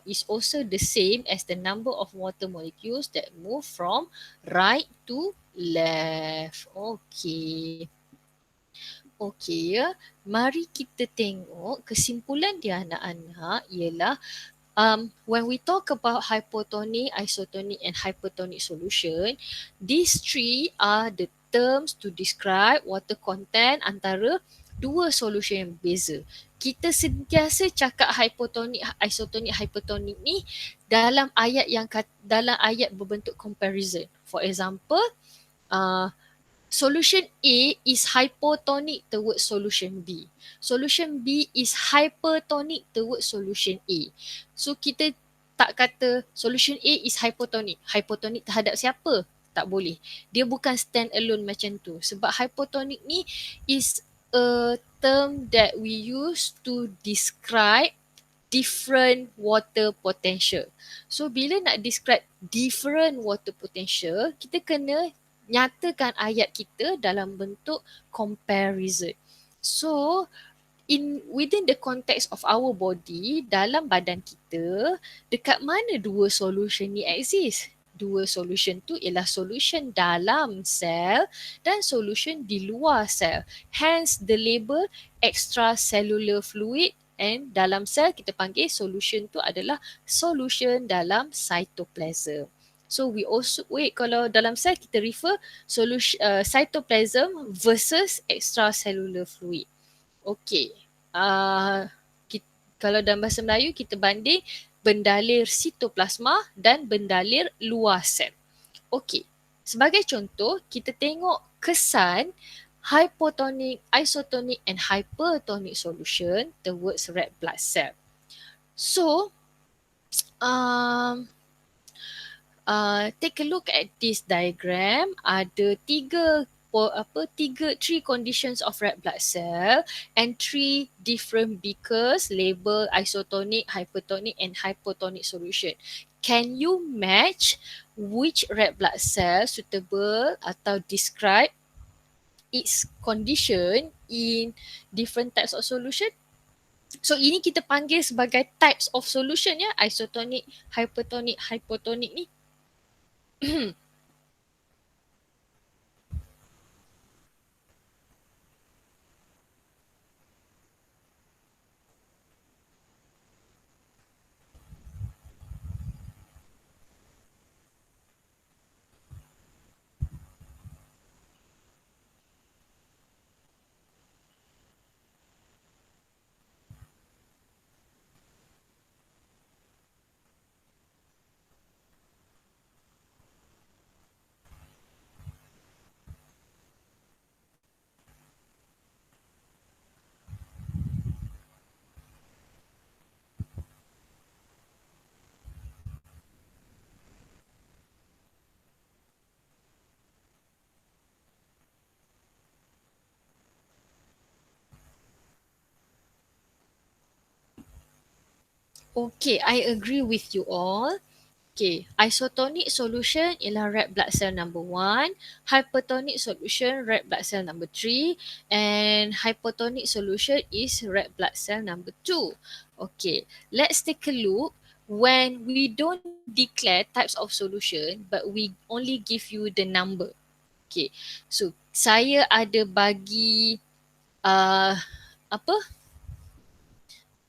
is also the same as the number of water molecules that move from right to left. Okay. Okay ya. Mari kita tengok kesimpulan dia anak-anak ialah when we talk about hypotonic, isotonic and hypertonic solution, these three are the terms to describe water content antara dua solution yang berbeza. Kita sentiasa cakap hypotonic, isotonic, hypertonic ni dalam ayat berbentuk comparison. For example, solution A is hypotonic towards solution B. Solution B is hypertonic towards solution A. So kita tak kata solution A is hypotonic. Hypotonic terhadap siapa? Tak boleh. Dia bukan stand alone macam tu. Sebab hypotonic ni is a term that we use to describe different water potential. So bila nak describe different water potential, kita kena nyatakan ayat kita dalam bentuk comparison. So within the context of our body, dalam badan kita, dekat mana dua solution ni exist? Dua solution tu ialah solution dalam sel dan solution di luar sel. Hence the label extracellular fluid, and dalam sel kita panggil solution tu adalah solution dalam cytoplasm. So kalau dalam sel kita refer solution cytoplasm versus extracellular fluid. Okay. Kalau dalam bahasa Melayu kita banding bendalir sitoplasma dan bendalir luar sel. Okay. Sebagai contoh, kita tengok kesan hypotonic, isotonic and hypertonic solution towards red blood cell. So, take a look at this diagram. Ada 3 three conditions of red blood cell and three different beakers label isotonic, hypertonic and hypotonic solution. Can you match which red blood cell suitable atau describe its condition in different types of solution? So ini kita panggil sebagai types of solution ya, isotonic, hypertonic, hypotonic ni. Okay, I agree with you all. Okay, isotonic solution ialah red blood cell number 1, hypertonic solution red blood cell number 3 and hypotonic solution is red blood cell number 2. Okay, let's take a look when we don't declare types of solution but we only give you the number. Okay, so saya ada bagi apa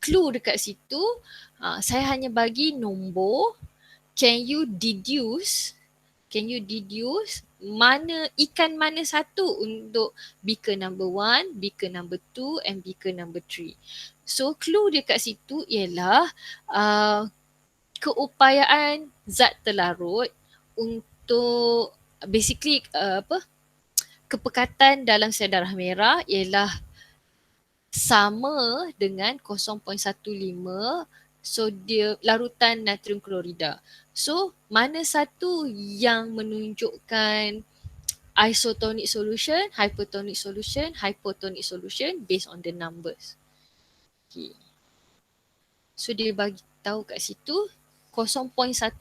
clue dekat situ. Saya hanya bagi nombor. Can you deduce ikan mana satu untuk beaker number 1, beaker number 2 and beaker number 3. So clue dia kat situ ialah keupayaan zat terlarut untuk basically kepekatan dalam sel darah merah ialah sama dengan 0.15 larutan natrium klorida. So, mana satu yang menunjukkan isotonic solution, hypertonic solution, hypotonic solution based on the numbers. Okay. So, dia bagi tahu kat situ 0.15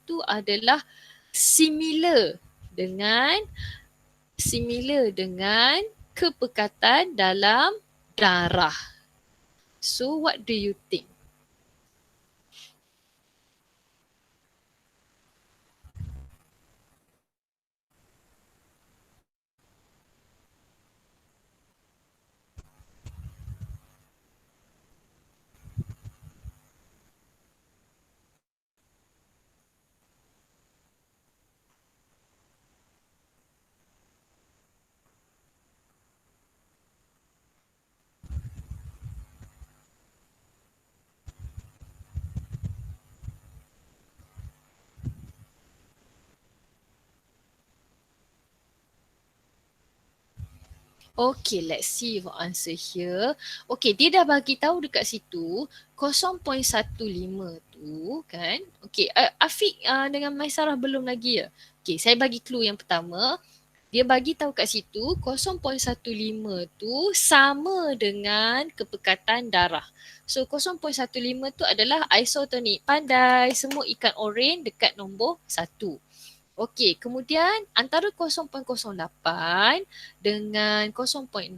tu adalah similar dengan kepekatan dalam darah. So, what do you think? Okay, let's see your answer here. Okay, dia dah bagi tahu dekat situ 0.15 tu kan. Okay, Afiq dengan Maisarah belum lagi ya. Okay, saya bagi clue yang pertama. Dia bagi tahu kat situ 0.15 tu sama dengan kepekatan darah. So 0.15 tu adalah isotonik. Pandai semua ikan oren dekat nombor 1. Okey, kemudian antara 0.08 dengan 0.68,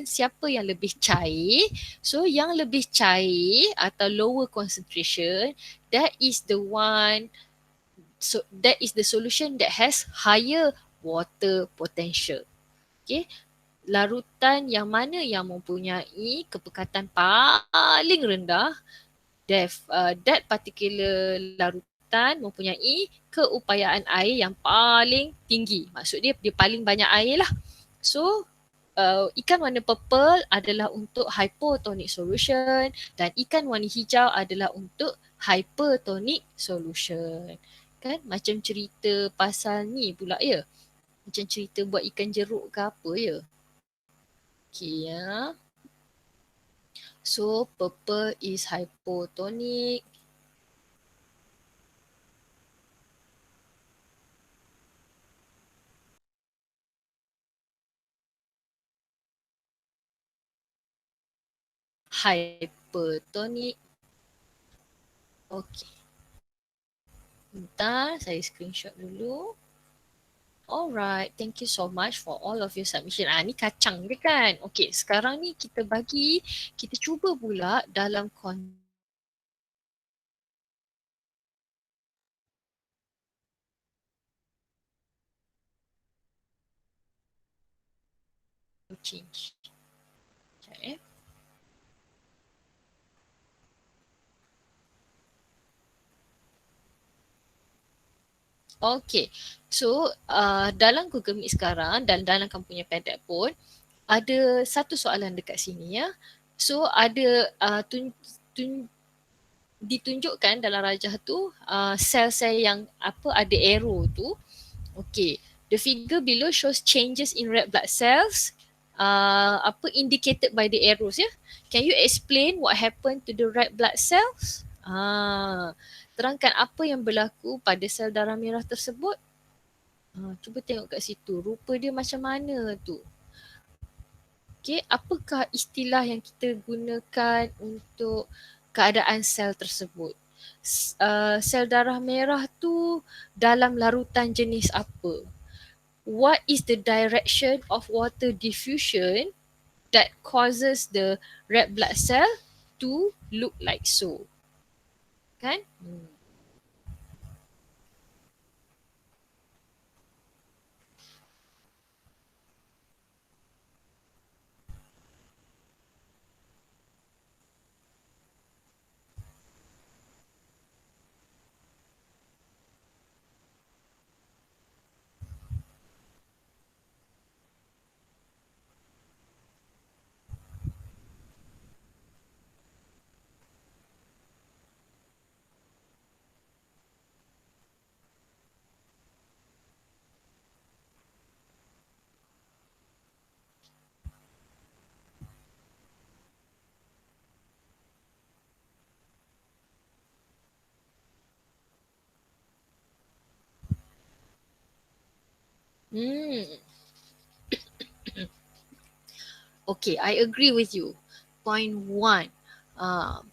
siapa yang lebih cair? So, yang lebih cair atau lower concentration, that is the solution that has higher water potential. Okay, larutan yang mana yang mempunyai kepekatan paling rendah, that particular larutan mempunyai keupayaan air yang paling tinggi. Maksud dia paling banyak air lah. So, ikan warna purple adalah untuk hypotonic solution dan ikan warna hijau adalah untuk hypertonic solution. Kan macam cerita pasal ni pula ya. Macam cerita buat ikan jeruk ke apa ya. Okay ya. So, purple is hypotonic. hypertonic. Okey. Bentar, saya screenshot dulu. Alright, thank you so much for all of your submission. Ni kacang dia kan? Okay, sekarang ni kita cuba pula dalam change. Sekejap Okay, so dalam Google Meet sekarang dan dalam kamu punya padlet pun ada satu soalan dekat sini ya. So ada ditunjukkan dalam rajah tu sel-sel yang ada arrow tu. Okay, the figure below shows changes in red blood cells indicated by the arrows ya. Can you explain what happened to the red blood cells? Terangkan apa yang berlaku pada sel darah merah tersebut. Cuba tengok kat situ, rupa dia macam mana tu. Okay, apakah istilah yang kita gunakan untuk keadaan sel tersebut? Sel darah merah tu dalam larutan jenis apa? What is the direction of water diffusion that causes the red blood cell to look like so? Kan? Okay, I agree with you. Point one.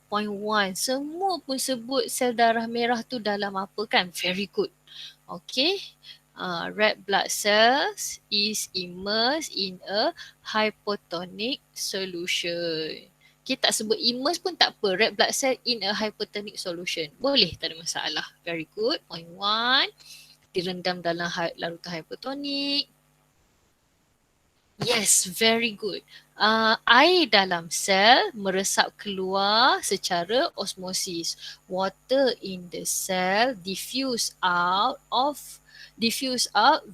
Point one, semua pun sebut sel darah merah tu dalam apa kan? Very good. Okay. Red blood cells is immersed in a hypotonic solution. Okay, tak sebut immersed pun tak apa. Red blood cell in a hypotonic solution. Boleh, tak ada masalah. Very good. Point one. Direndam dalam larutan hypotonik. Yes, very good. Air dalam sel meresap keluar secara osmosis. Water in the cell diffuse out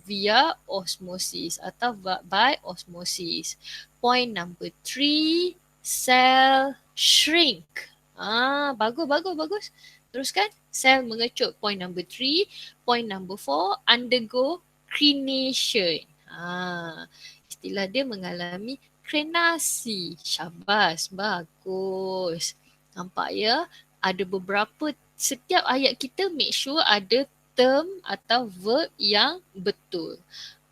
via osmosis atau by osmosis. Point number 3, cell shrink. Bagus. Teruskan. Sel mengecut. Point number 3. Point number 4, undergo crenation. Istilah dia mengalami krenasi. Syabas, bagus. Nampak ya? Ada beberapa, setiap ayat kita make sure ada term atau verb yang betul.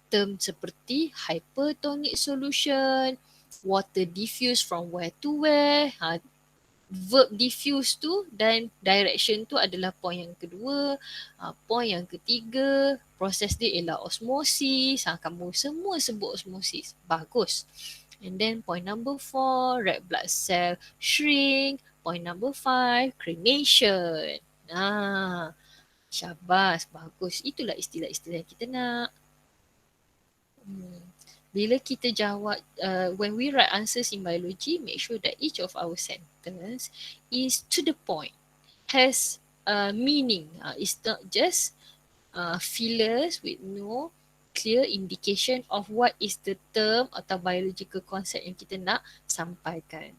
Term seperti hypertonic solution, water diffuse from where to where, verb diffuse tu dan direction tu adalah point yang kedua. Point yang ketiga, proses dia ialah osmosis. Kamu semua sebut osmosis. Bagus. And then point number 4, red blood cell shrink. Point number 5, crenation. Syabas, bagus. Itulah istilah-istilah yang kita nak. Bila kita jawab, when we write answers in biology, make sure that each of our sentence is to the point, has meaning. It's not just fillers with no clear indication of what is the term atau biological concept yang kita nak sampaikan.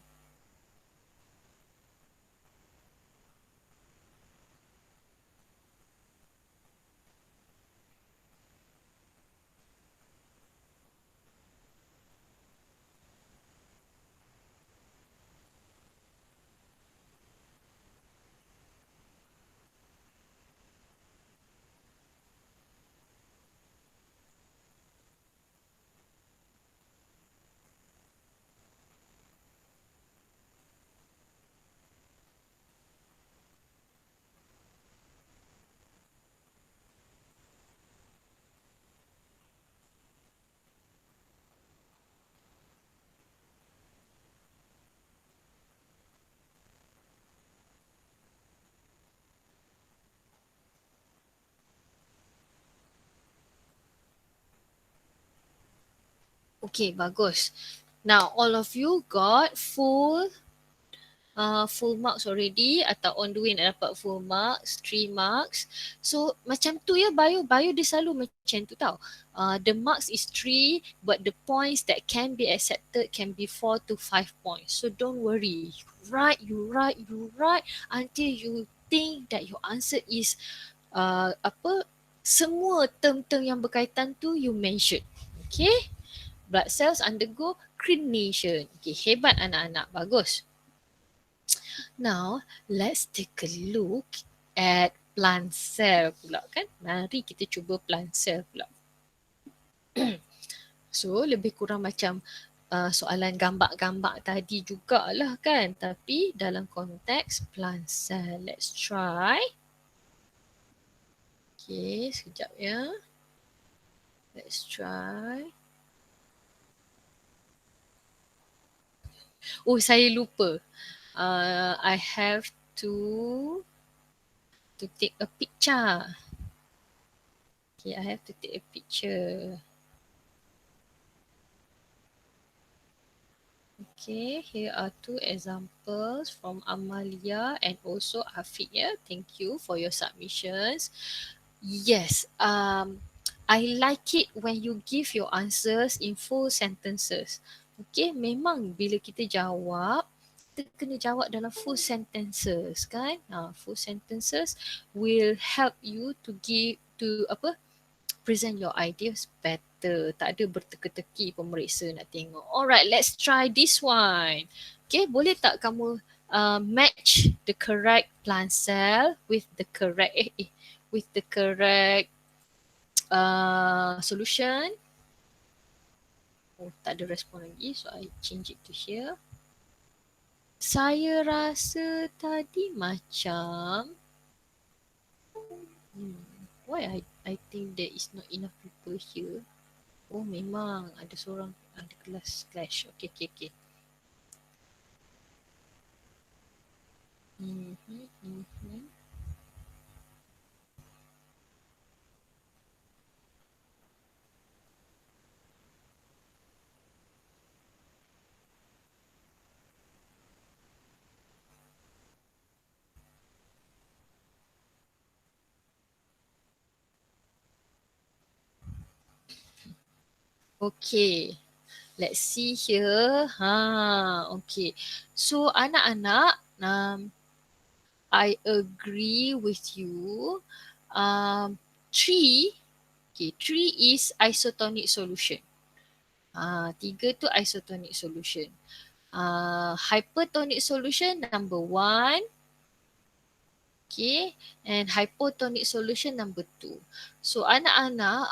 Okay, bagus. Now, all of you got full marks already atau on the way nak dapat full marks, 3 marks. So macam tu ya bio dia selalu macam tu tau. The marks is 3 but the points that can be accepted can be 4 to 5 points. So don't worry. You write until you think that your answer is semua term-term yang berkaitan tu you mention. Okay? Blood cells undergo crenation. Okay, hebat anak-anak. Bagus. Now, let's take a look at plant cell pula kan. Mari kita cuba plant cell pula. So, lebih kurang macam soalan gambar-gambar tadi jugalah kan. Tapi dalam konteks plant cell. Let's try. Okay, sekejap ya. Let's try. Oh, saya lupa. I have to take a picture. Okay, I have to take a picture. Okay, here are 2 examples from Amalia and also Afiq. Yeah, thank you for your submissions. Yes, I like it when you give your answers in full sentences. Okay, memang bila kita jawab, kita kena jawab dalam full sentences kan. Full sentences will help you to present your ideas better. Tak ada berteka-teki pemeriksa nak tengok. Alright, let's try this one. Okay, boleh tak kamu match the correct plant cell with the correct solution? Oh, tak ada respon lagi, so I change it to here. Saya rasa tadi macam why I think there is not enough people here. Oh, memang ada seorang ada kelas clash. Okay. Okay. Let's see here. Okay. So anak-anak, I agree with you. 3 is isotonic solution. 3 tu isotonic solution. Hypertonic solution number 1. Okay, and hypotonic solution number 2. So anak-anak,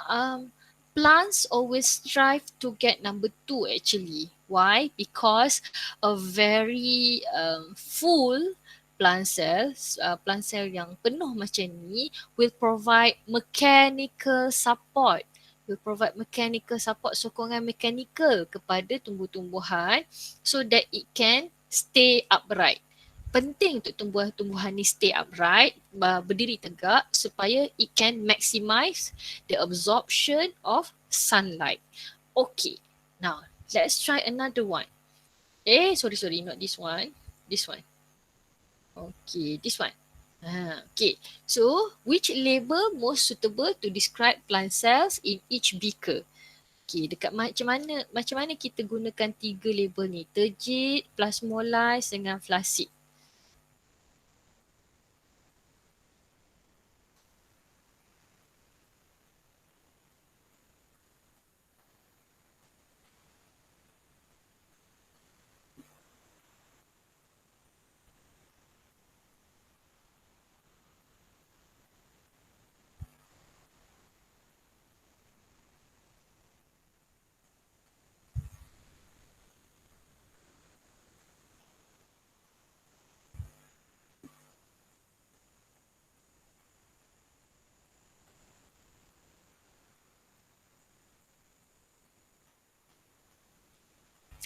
plants always strive to get number 2 actually. Why? Because a very full plant cell yang penuh macam ni will provide mechanical support. Sokongan mechanical kepada tumbuh-tumbuhan so that it can stay upright. Penting untuk tumbuhan-tumbuhan ni stay upright, berdiri tegak supaya it can maximize the absorption of sunlight. Okay, now let's try another one. Sorry, not this one. This one. Okay, this one. Okay, so which label most suitable to describe plant cells in each beaker? Okay, dekat macam mana kita gunakan 3 label ni? Turgid, plasmolase dengan flaccid.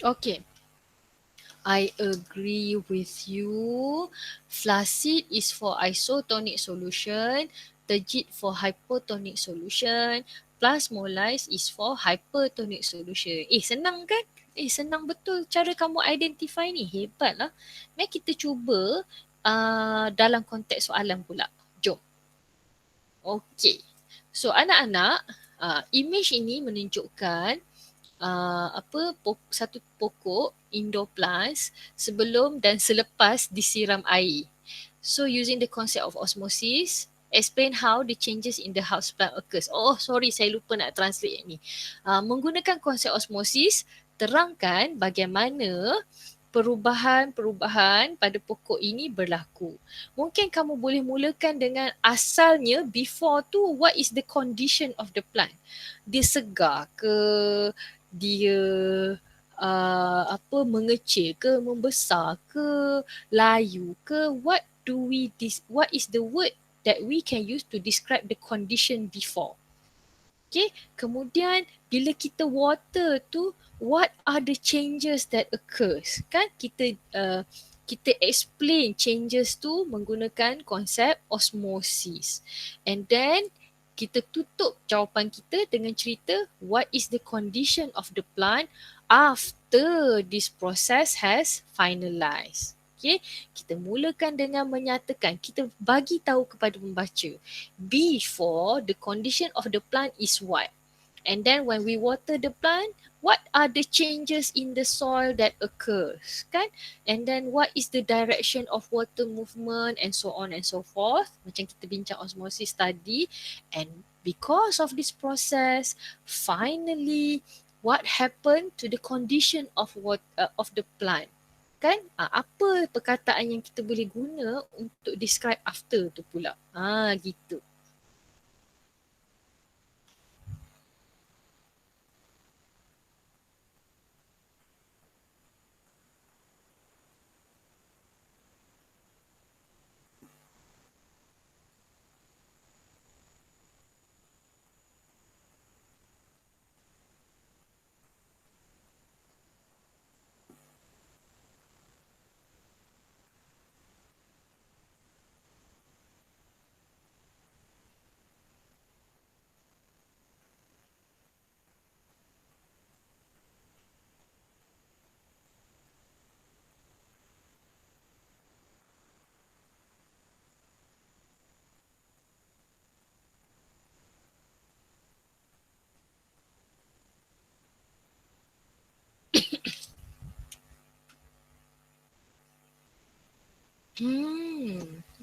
Okay, I agree with you. Flaccid is for isotonic solution, turgid for hypotonic solution, plasmolyze is for hypertonic solution. Senang kan? Senang betul cara kamu identify ni. Hebat lah. Mari kita cuba dalam konteks soalan pula. Jom. Okey. So anak-anak, image ini menunjukkan satu pokok indoor plants sebelum dan selepas disiram air. So using the concept of osmosis, explain how the changes in the houseplant occurs. Sorry, saya lupa nak translate ni. Menggunakan konsep osmosis, terangkan bagaimana perubahan-perubahan pada pokok ini berlaku. Mungkin kamu boleh mulakan dengan asalnya, before tu, what is the condition of the plant? Dia segar ke? Dia mengecil ke, membesar ke, layu ke? What is the word that we can use to describe the condition before? Okay, kemudian bila kita water tu, what are the changes that occurs? Kan kita explain changes tu menggunakan konsep osmosis. And then kita tutup jawapan kita dengan cerita what is the condition of the plant after this process has finalized. Okay, kita mulakan dengan menyatakan, kita bagi tahu kepada pembaca before the condition of the plant is what, and then when we water the plant, what are the changes in the soil that occurs, kan? And then what is the direction of water movement and so on and so forth, macam kita bincang osmosis tadi. And because of this process, finally what happened to the condition of the plant, kan? Apa perkataan yang kita boleh guna untuk describe after tu pula. Gitu.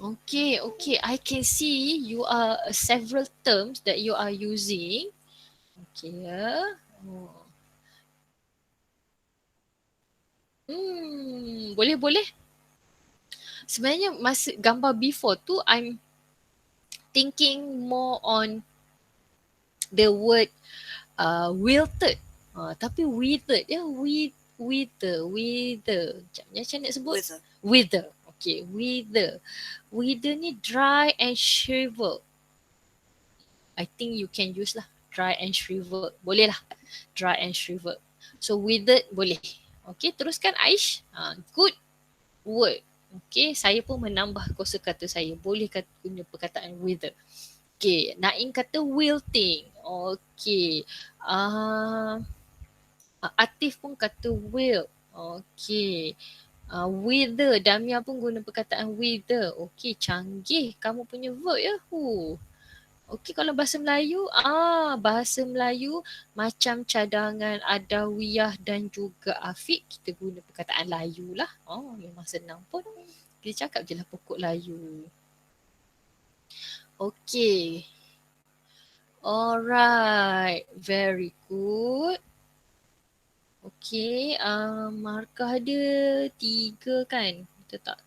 Okay. I can see you are several terms that you are using. Okay. Boleh. Sebenarnya masa gambar before tu, I'm thinking more on the word wilted. Tapi withered, wither. Macam nak sebut? Wither. Okay, wither. Wither ni dry and shrivel. I think you can use lah. Dry and shrivel. Boleh lah. Dry and shrivel. So withered boleh. Okay, teruskan Aish. Good word. Okay, saya pun menambah kosakata saya. Boleh guna perkataan wither. Okay, Naim kata wilting. Okay. Atif pun kata wilt. Okay. Wither. Damia pun guna perkataan wither. Okay, canggih kamu punya verb ya. Okay, kalau bahasa Melayu, bahasa Melayu macam cadangan adawiyah dan juga afiq, kita guna perkataan layu lah. Memang senang pun. Kita cakap je lah pokok layu. Okay. Alright. Very good. Okay, markah ada 3 kan? Betul tak?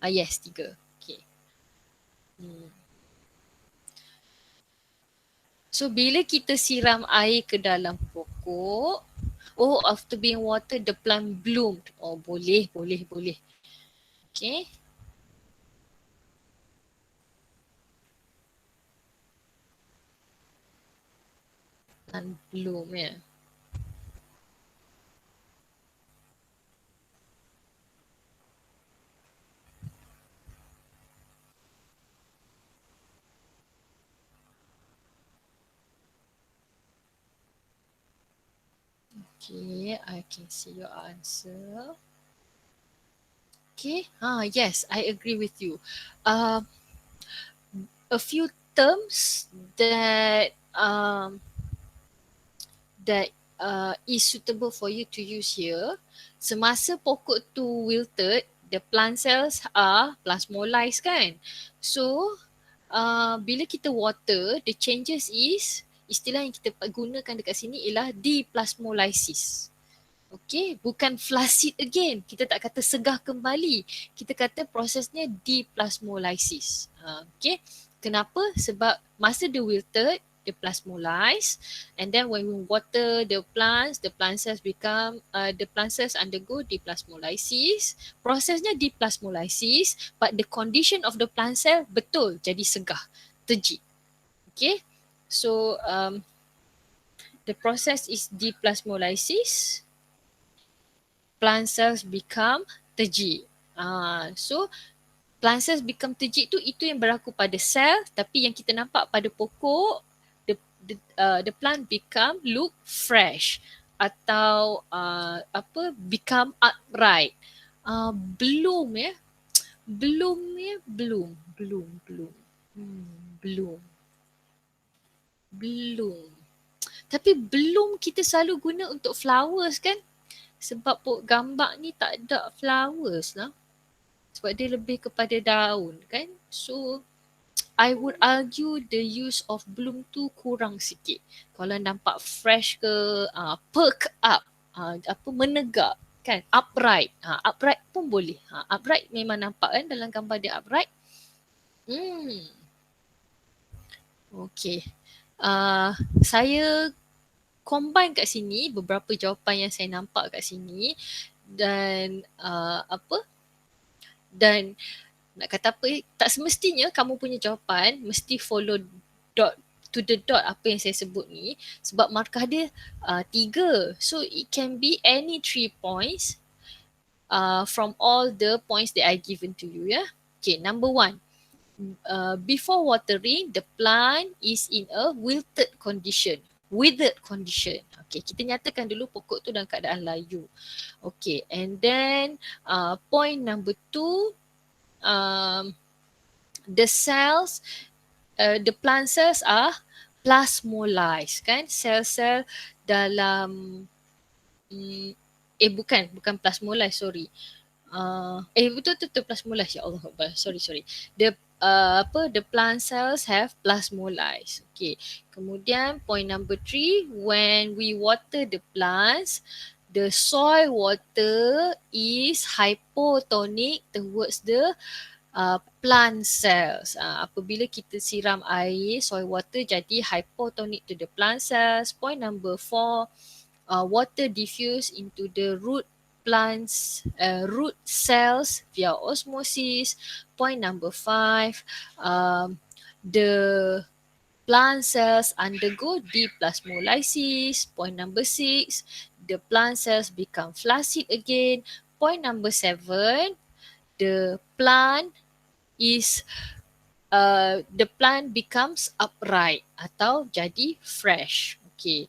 3. Yes, 3. Okay. So, bila kita siram air ke dalam pokok, after being watered, the plant bloomed. Boleh. Okay. Plant bloom ya. Okay, I can see your answer. Okay, yes, I agree with you. Um, a few terms that is suitable for you to use here. Semasa pokok tu wilted, the plant cells are plasmolized kan. So, bila kita water, the changes is, istilah yang kita gunakan dekat sini ialah deplasmolysis. Okay, bukan flaccid again. Kita tak kata segah kembali. Kita kata prosesnya deplasmolysis. Okay, kenapa? Sebab masa dia wilted, dia plasmolize, and then when we water the plant cells become, the plant cells undergo deplasmolysis. Prosesnya deplasmolysis, but the condition of the plant cell betul jadi segah, terjik. Okay, so the process is deplasmolysis. Plant cells become terjik. So plant cells become terjik tu, itu yang berlaku pada sel, tapi yang kita nampak pada pokok, the plant become look fresh atau become upright. Bloom. Tapi bloom kita selalu guna untuk flowers kan? Sebab gambar ni tak ada flowers lah. Sebab dia lebih kepada daun kan. So I would argue the use of bloom tu kurang sikit. Kalau nampak fresh ke, perk up, menegak kan, upright. Upright pun boleh. Upright memang nampak kan dalam gambar dia upright. Okay. Saya combine kat sini beberapa jawapan yang saya nampak kat sini, dan dan nak kata apa, tak semestinya kamu punya jawapan mesti follow dot to the dot apa yang saya sebut ni, sebab markah dia 3. So it can be any 3 points from all the points that I given to you ya. Okay, number 1. Before watering, the plant is in a withered condition. Okay, kita nyatakan dulu pokok tu dalam keadaan layu. Okay, and then point number 2, the cells, the plant cells are plasmolized kan, sel-sel dalam bukan plasmolized, sorry. Betul plasmolized, ya Allah, sorry. The plant cells have plasmolized. Okay. Kemudian point number 3, when we water the plants, the soil water is hypotonic towards the plant cells. Apabila kita siram air, soil water jadi hypotonic to the plant cells. Point number 4, water diffuse into the root cells via osmosis. Point number 5, the plant cells undergo deplasmolysis. Point number 6, the plant cells become flaccid again. Point number 7, the plant becomes upright atau jadi fresh. Okay.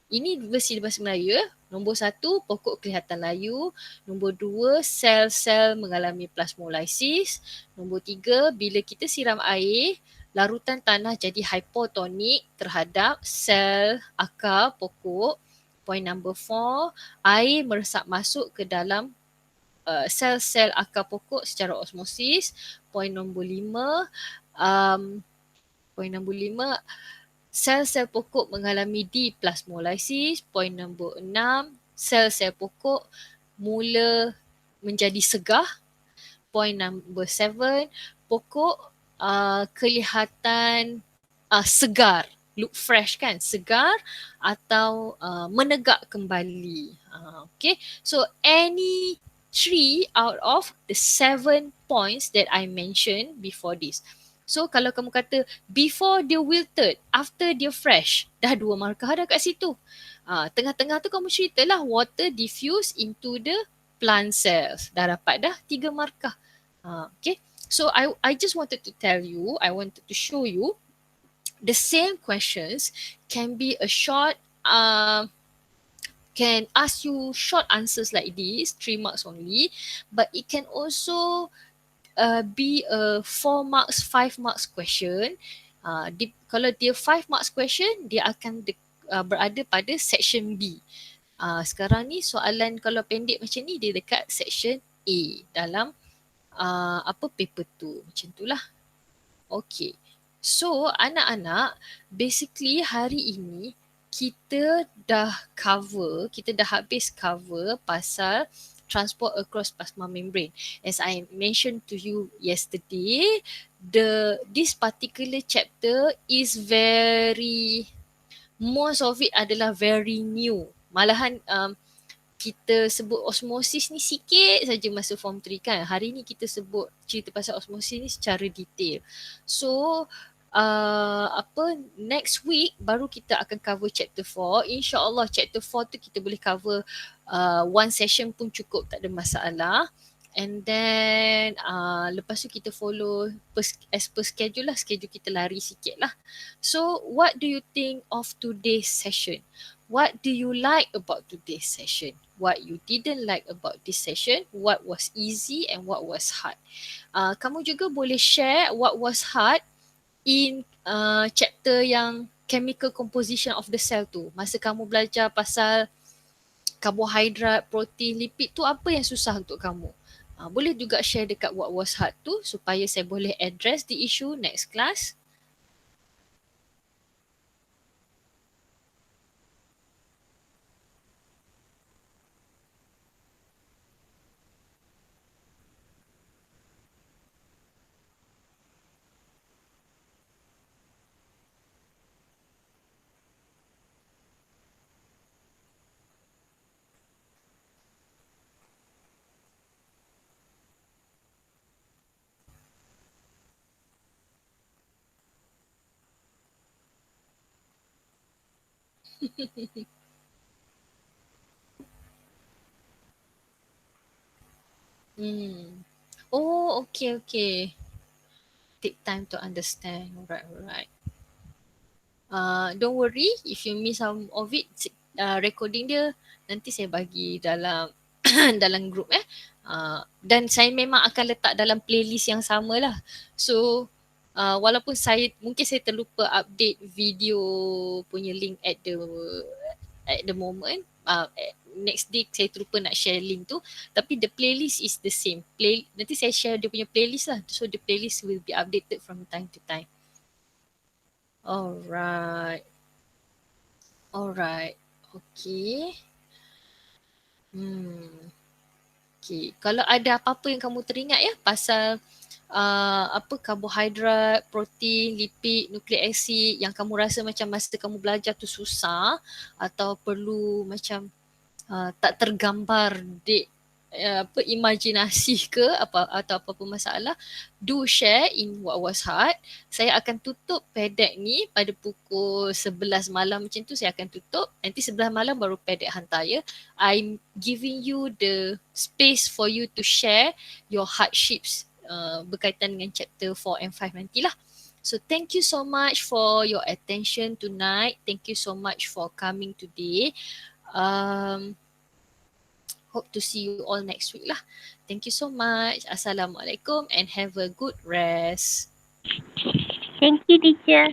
Ini versi bahasa Melayu ya. Nombor 1, pokok kelihatan layu. Nombor 2, sel-sel mengalami plasmolisis. Nombor 3, bila kita siram air, larutan tanah jadi hypotonik terhadap sel akar pokok. Point number 4, air meresap masuk ke dalam sel-sel akar pokok secara osmosis. Point nombor 5, sel-sel pokok mengalami deplasmolysis. Point nombor 6, sel-sel pokok mula menjadi segah. Point nombor 7, pokok kelihatan segar, look fresh kan, segar atau menegak kembali. Okay, so any 3 out of the 7 points that I mentioned before this. So kalau kamu kata before dia wilted, after dia fresh, dah 2 markah dah kat situ. Tengah-tengah tu kamu ceritalah water diffuse into the plant cells. Dah dapat dah 3 markah. Okay. So I just wanted to tell you, I wanted to show you the same questions can be a short can ask you short answers like this, 3 marks only, but it can also be a 4 marks, 5 marks question. Kalau dia 5 marks question, dia akan berada pada section B. Sekarang ni soalan kalau pendek macam ni, dia dekat section A dalam paper 2. Macam tu lah. Okay. So, anak-anak, basically hari ini kita dah habis cover pasal transport across plasma membrane. As I mentioned to you yesterday, this particular chapter is most of it adalah very new. Malahan kita sebut osmosis ni sikit saja masa form 3 kan. Hari ni kita sebut cerita pasal osmosis ni secara detail. So next week baru kita akan cover chapter 4. InsyaAllah chapter 4 tu kita boleh cover one session pun cukup, tak ada masalah. And then lepas tu kita follow as per schedule lah. Schedule kita lari sikit lah. So what do you think of today's session? What do you like about today's session? What you didn't like about this session? What was easy and what was hard? Kamu juga boleh share what was hard in chapter yang chemical composition of the cell tu. Masa kamu belajar pasal karbohidrat, protein, lipid tu, apa yang susah untuk kamu? Boleh juga share dekat what was hard tu supaya saya boleh address the issue next class. Oh, okay. Take time to understand. Alright. Don't worry if you miss some of it. Recording dia nanti saya bagi dalam dalam group dan saya memang akan letak dalam playlist yang sama lah. So walaupun mungkin saya terlupa update video punya link at the moment, next day saya terlupa nak share link tu, tapi the playlist is the same. Nanti saya share dia punya playlist lah. So the playlist will be updated from time to time. Alright. Okay. Okay. Kalau ada apa-apa yang kamu teringat pasal karbohidrat, protein, lipid, nucleic acid yang kamu rasa macam masa kamu belajar tu susah atau perlu macam tak tergambar imajinasi ke atau apa-apa masalah, do share in what was hard. Saya akan tutup pedek ni pada pukul 11 malam macam tu, saya akan tutup. Nanti 11 malam baru pedek hantar ya. I'm giving you the space for you to share your hardships berkaitan dengan chapter 4 and 5 nantilah. So thank you so much for your attention tonight. Thank you so much for coming today. Hope to see you all next week lah. Thank you so much. Assalamualaikum and have a good rest. Thank you, teacher.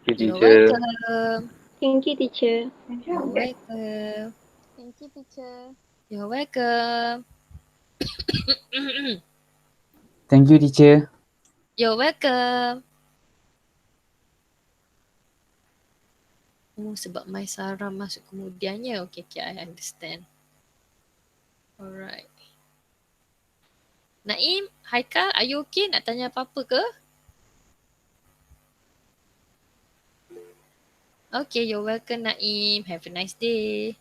You're welcome. Thank you, teacher. You're welcome. Thank you, teacher. You're welcome. Thank you, teacher. You're welcome. Sebab my Sarah masuk kemudiannya. Okay, I understand. Alright. Naim, Haikal, are you okay? Nak tanya apa-apa ke? Okay, you're welcome Naim. Have a nice day.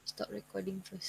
Stop recording first.